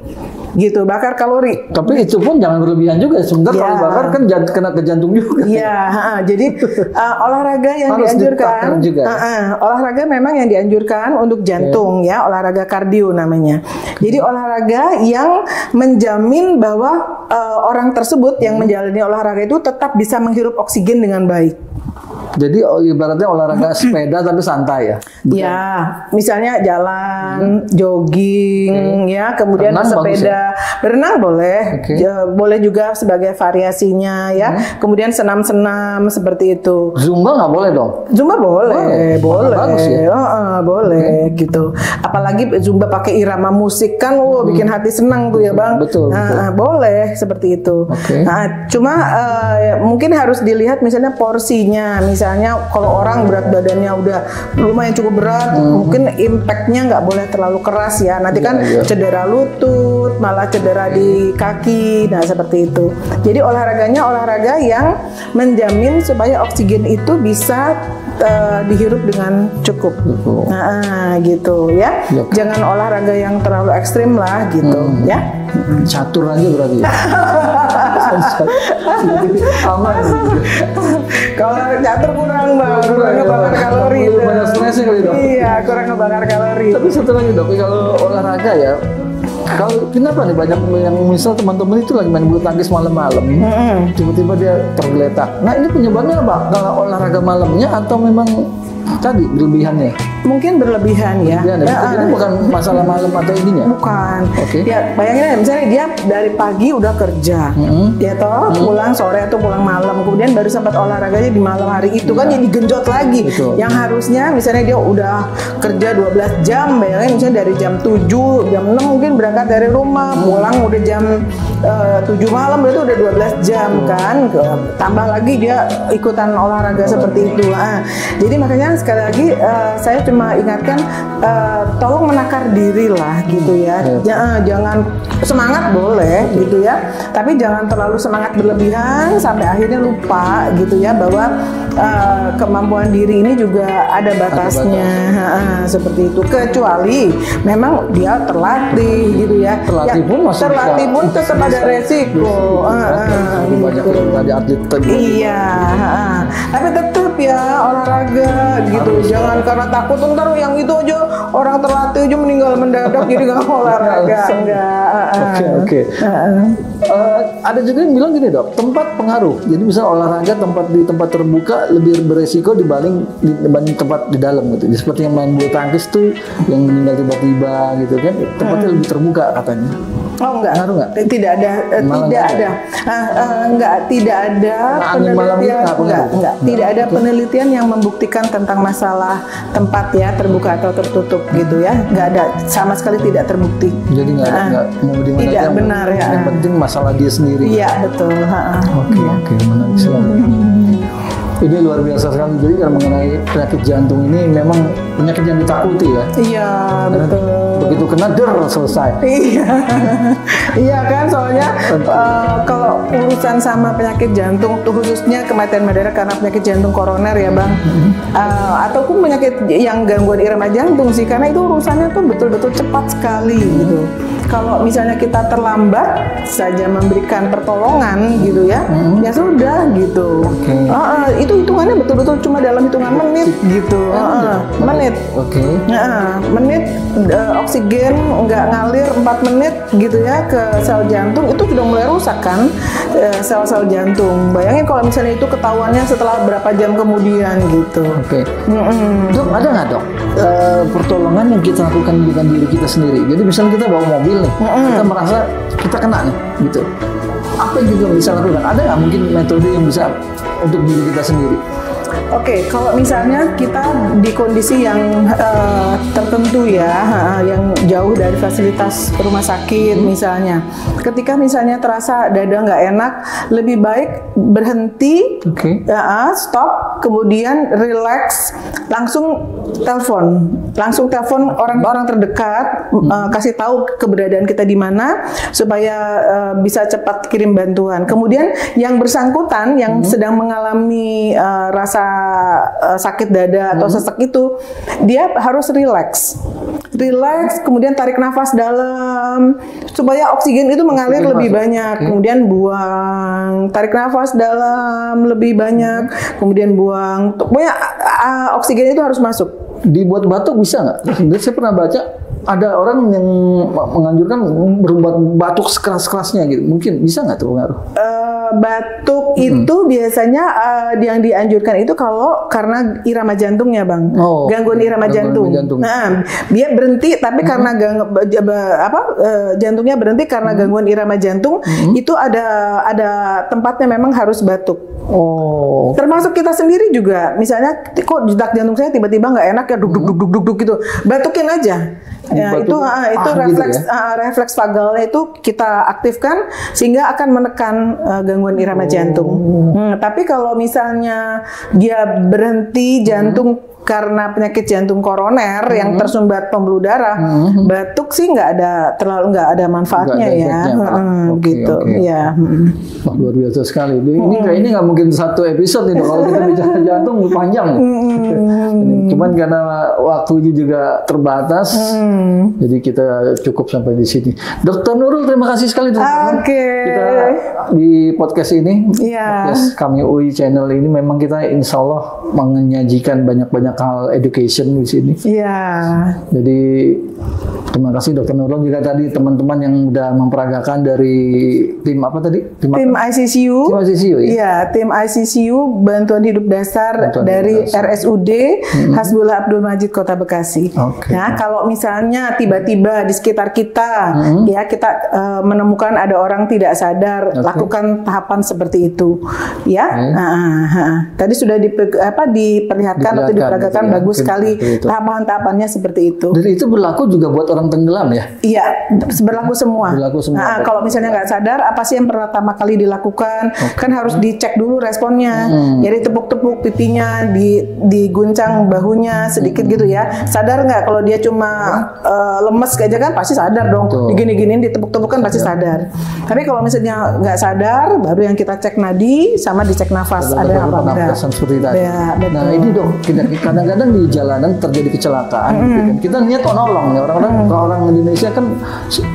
gitu, bakar kalori. Tapi itu pun jangan berlebihan juga. Sebentar Ya. kalau bakar kan kena ke jantung juga. Iya, jadi olahraga yang Harus dianjurkan, ditakar juga. olahraga memang yang dianjurkan untuk jantung ya, olahraga kardio namanya. Jadi olahraga yang menjamin bahwa orang tersebut yang menjalani olahraga itu tetap bisa menghirup oksigen dengan baik. Jadi ibaratnya olahraga sepeda tapi santai ya. Ya, misalnya jalan, jogging, ya, kemudian Berenang sepeda, berenang boleh, Oke. boleh juga sebagai variasinya, ya. Kemudian senam-senam seperti itu. Zumba nggak boleh dong? Zumba boleh, boleh, Bagus ya? boleh gitu. Apalagi Zumba pakai irama musik kan, bikin hati senang tuh ya bang. Betul, betul. Boleh seperti itu. Oke. Nah, cuma mungkin harus dilihat misalnya porsinya. Misalnya kalau orang berat badannya udah lumayan cukup berat, mungkin impactnya nggak boleh terlalu keras ya. Nanti kan Iya. cedera lutut, malah cedera di kaki. Nah seperti itu. Jadi olahraganya olahraga yang menjamin supaya oksigen itu bisa dihirup dengan cukup. Betul. Nah, gitu ya. Ya. Jangan olahraga yang terlalu ekstrim lah gitu ya. Catur aja berarti ya. Aman. Kalau catur kurang bang, kurang ngebakar kalori. Terlalu tuh. banyak stresnya kali, Dok. Iya, kurang ngebakar kalori. Tapi satu lagi dok, kalau olahraga ya, kalau kenapa nih banyak yang misal teman-teman itu lagi main bulu tangkis malam-malam, tiba-tiba dia tergeletak. Nah ini penyebabnya apa? Kalau olahraga malamnya atau memang tadi berlebihannya? Mungkin berlebihan ya. Berlebihan ya? Jadi bukan masalah malam atau ininya? Bukan. Oke. Ya bayangin aja, misalnya dia dari pagi udah kerja, dia toh pulang sore atau pulang malam, kemudian baru sempat olahraganya di malam hari itu kan jadi genjot lagi. Betul. Yang harusnya misalnya dia udah kerja 12 jam, bayangin misalnya dari jam 7, jam 6 mungkin berangkat dari rumah, pulang udah jam 7 malam, berarti udah 12 jam kan. Tambah lagi dia ikutan olahraga seperti itu. Jadi makanya sekali lagi saya cuma ingatkan tolong menakar diri lah gitu ya. Jangan semangat boleh gitu ya, tapi jangan terlalu semangat berlebihan sampai akhirnya lupa gitu ya bahwa kemampuan diri ini juga ada batasnya. Seperti itu, kecuali memang dia terlatih gitu ya. Terlatih pun masih terlatih bisa- pun tetap ada resiko. Lebih banyak Gitu. yang tadi atlet tadi. Iya, tapi tetap ya olahraga gitu. Jangan karena takut ntar yang itu aja orang terlatih aja meninggal mendadak jadi nggak mau olahraga. Enggak. Oke. Ada juga yang bilang gini dok, tempat pengaruh. Jadi misalnya olahraga di tempat terbuka lebih beresiko dibanding tempat di dalam gitu. Jadi seperti yang main bulu tangkis tuh yang meninggal tiba-tiba gitu kan, tempatnya lebih terbuka katanya. Oh enggak, Ngaruh nggak? tidak ada, Malah tidak nggak ada, enggak, tidak ada Nah, angin malam itu penelitian, nggak pengaruh? enggak, tidak ada penelitian yang membuktikan tentang masalah tempat ya terbuka atau tertutup gitu ya, enggak ada, sama sekali tidak terbukti. Jadi nggak mau di mana Tidak aja, benar ya. Yang penting masalah dia sendiri. Iya betul. Oke, menarik sekali. Ini luar biasa sekali. Jadi kalau mengenai penyakit jantung ini memang penyakit yang ditakuti ya. Iya betul. Begitu kena selesai. Iya, iya kan soalnya kalau urusan sama penyakit jantung, tuh khususnya kematian mendadak karena penyakit jantung koroner ya bang, ataupun penyakit yang gangguan irama jantung sih, karena itu urusannya tuh betul-betul cepat sekali gitu. Kalau misalnya kita terlambat saja memberikan pertolongan gitu ya, ya sudah gitu. Itu hitungannya betul-betul cuma dalam hitungan menit gitu. Menit. Oke. Menit oksigen nggak ngalir 4 menit gitu ya ke sel jantung, itu sudah mulai rusak kan sel-sel jantung. Bayangin kalau misalnya itu ketahuannya setelah berapa jam kemudian gitu. Oke. Dok, ada nggak dok pertolongan yang kita lakukan dengan diri kita sendiri? Jadi misalnya kita bawa mobil nih, kita merasa kita kena nih, gitu. Apa yang kita bisa lakukan? Ada nggak mungkin metode yang bisa untuk diri kita sendiri? Oke, kalau misalnya kita di kondisi yang tertentu ya, yang jauh dari fasilitas rumah sakit misalnya, ketika misalnya terasa dada nggak enak, lebih baik berhenti, stop, kemudian relax, langsung telepon orang-orang terdekat, kasih tahu keberadaan kita di mana supaya bisa cepat kirim bantuan. Kemudian yang bersangkutan yang sedang mengalami rasa sakit dada atau sesek itu, dia harus relax Relax, kemudian tarik nafas dalam supaya oksigen itu mengalir lebih banyak. Kemudian buang, tarik nafas dalam lebih banyak, kemudian buang. Pokoknya oksigen itu harus masuk. Dibuat batuk bisa nggak? Saya pernah baca ada orang yang menganjurkan berbuat batuk sekeras-kerasnya gitu. Mungkin bisa nggak tuh pengaruh? Batuk itu biasanya yang dianjurkan itu kalau karena irama jantungnya, Bang. Gangguan irama jantung. Nah, dia berhenti tapi karena jantungnya berhenti karena gangguan irama jantung, itu ada tempatnya memang harus batuk. Termasuk kita sendiri juga. Misalnya kok detak jantung saya tiba-tiba nggak enak ya, duk gitu. Batukin aja. Ya, itu refleks gitu ya? Refleks vagalnya itu kita aktifkan sehingga akan menekan gangguan irama jantung. Tapi kalau misalnya dia berhenti jantung karena penyakit jantung koroner yang tersumbat pembuluh darah, batuk sih nggak ada manfaatnya ya, gitu. Ya. Wah, luar biasa sekali. Ini kayaknya nggak mungkin satu episode nih kalau kita bicara jantung panjang. Cuman karena waktunya juga terbatas, jadi kita cukup sampai di sini. Dr. Nurul, terima kasih sekali. Kita di podcast ini, podcast Kami UI Channel ini memang kita insya Allah menyajikan banyak hal education di sini. Jadi terima kasih Dr. Nurul, juga tadi teman-teman yang udah memperagakan dari tim apa tadi? Tim ICCU. Tim ICCU ya? Iya, tim ICCU Bantuan Hidup Dasar dari RSUD Hasbullah Abdul Majid Kota Bekasi. Nah, kalau misalnya tiba-tiba di sekitar kita ya kita menemukan ada orang tidak sadar, lakukan tahapan seperti itu. Ya. Tadi sudah diperlihatkan atau diperagakan bagus sekali tahapan-tahapannya seperti itu. Dan itu berlaku juga buat orang tenggelam ya? Iya, berlaku semua. Kalau misalnya nggak sadar, apa sih yang pertama kali dilakukan? Kan harus dicek dulu responnya. Jadi tepuk-tepuk pipinya, diguncang bahunya sedikit gitu ya. Sadar nggak? Kalau dia cuma lemes aja kan pasti sadar dong. Digini-giniin, ditepuk-tepuk kan pasti sadar. Tapi kalau misalnya nggak sadar, baru yang kita cek nadi sama dicek nafas ada apa enggak. Seperti tadi. Nah ini dong, kadang-kadang di jalanan terjadi kecelakaan. Kita niat nolong ya, orang Indonesia kan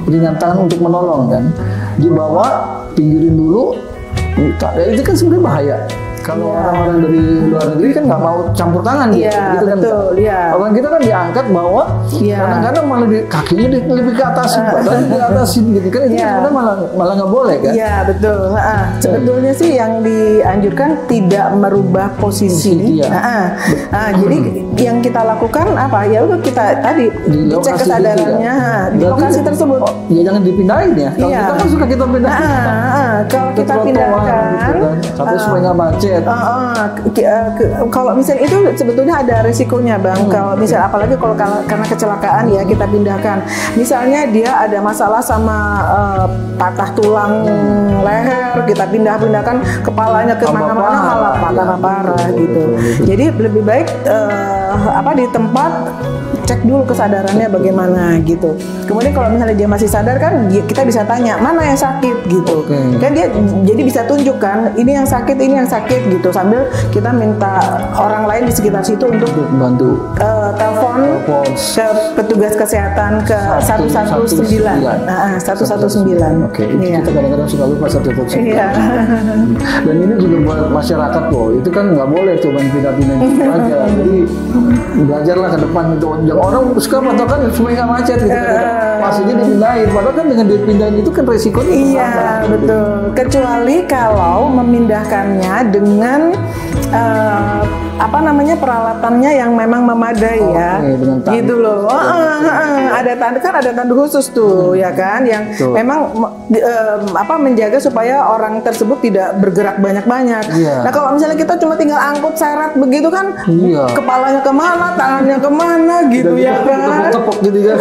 ringan tangan untuk menolong kan. Dibawa, pinggirin dulu. Itu kan sebenarnya bahaya. Kalau orang-orang dari luar negeri kan nggak mau campur tangan gitu, betul, kan. Orang kita kan diangkat bawa, kadang-kadang malah kakinya lebih ke atas, badan ke atasin gitu kan, itu sebenarnya malah nggak boleh kan? Iya betul. Sebetulnya sih yang dianjurkan tidak merubah posisi. Jadi yang kita lakukan apa? Ya udah kita tadi dicek kesadarannya di lokasi tersebut. Ya jangan dipindahin ya. Kalau kita kan suka kita pindahin. Kalau kita pindahkan, satu supaya nggak macet. Kalau misalnya itu sebetulnya ada risikonya, Bang. Kalau misalnya apalagi kalau karena kecelakaan ya kita pindahkan. Misalnya dia ada masalah sama patah tulang leher, kita pindahkan kepalanya ke mana-mana malah patah parah gitu. Jadi lebih baik di tempat cek dulu kesadarannya bagaimana gitu. Kemudian kalau misalnya dia masih sadar kan kita bisa tanya mana yang sakit gitu. Kan dia jadi bisa tunjukkan ini yang sakit gitu sambil kita minta orang lain di sekitar situ untuk bantu telepon ke petugas kesehatan ke 119. 119. Kita kadang-kadang suka lupa 119. Dan ini juga buat masyarakat loh. Itu kan nggak boleh cuma pindah-pindah aja. Jadi belajarlah ke depan itu. Orang suka patokan supaya nggak macet gitu. Maksudnya dipindahin. Padahal kan dengan dipindahin itu kan resikonya. Iya betul. Kecuali kalau memindahkannya dengan peralatannya yang memang memadai gitu loh. Ada tanda khusus tuh ya kan yang memang menjaga supaya orang tersebut tidak bergerak banyak-banyak. Nah kalau misalnya kita cuma tinggal angkut seret begitu kan, kepalanya kemana, tangannya kemana gitu ya kan. Tepuk gitu kan.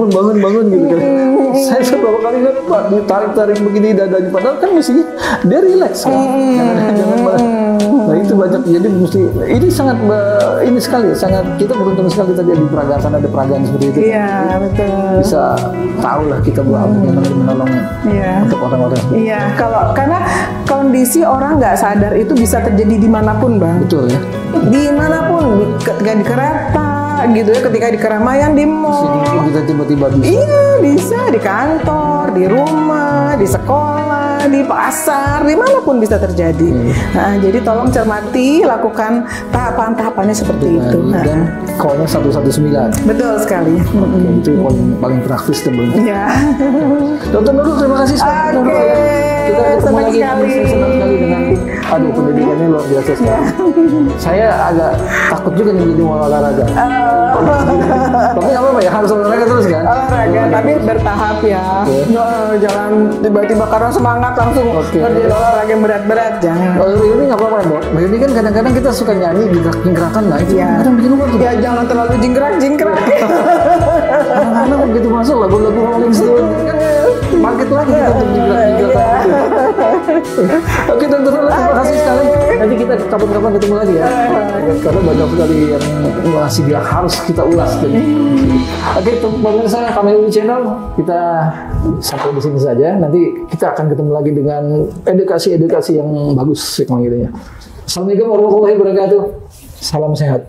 bangun gitu kan. Saya beberapa kali kan ditarik begini dadanya, padahal kan mestinya dia rileks kan. Nah itu banyak, jadi mesti ini sangat kita beruntung sekali tadi ada peragaan seperti itu. Iya betul. Bisa tahu lah kita menolong untuk orang-orang. Iya karena kondisi orang nggak sadar itu bisa terjadi dimanapun, Bang. Betul ya. Dimanapun, ketika di kereta, gitu ya, ketika di keramaian di mall. Kita tiba-tiba bisa. Iya, bisa di kantor, di rumah, di sekolah, di pasar, dimanapun bisa terjadi. Nah, jadi tolong cermati, lakukan tahapan-tahapannya seperti itu. Dan call-nya 119. Betul sekali. Itu paling praktis teman. Iya. Dokter Nurul, terima kasih sekali. Oke, Kita ketemu senang lagi. sekali. Saya senang sekali dengan pendidikannya luar biasa sekali. Saya agak takut juga nih jadi olahraga. Tapi nggak apa-apa ya, harus olahraga terus kan? Olahraga, tapi bertahap ya. Jangan tiba-tiba karena semangat langsung ngerjain olahraga yang berat-berat, jangan. Kalau ini nggak apa-apa dok. Ini kan kadang-kadang kita suka nyanyi gerakan lah. Itu kadang bikin lupa tuh. Ya jangan terlalu jingkrak-jingkrak. Karena begitu masuk lagu-lagu Rolling Stone kan market lagi kita untuk jingkrak-jingkrak. Oke dokter, terima kasih sekali. Nanti kita kapan-kapan ketemu lagi ya. Karena banyak sekali yang masih dia harus kita ulas. Oke, pemirsa Kamil Channel, kita sampai di sini saja. Nanti kita akan ketemu lagi dengan edukasi yang bagus seperti ini. Assalamualaikum warahmatullahi wabarakatuh. Salam sehat.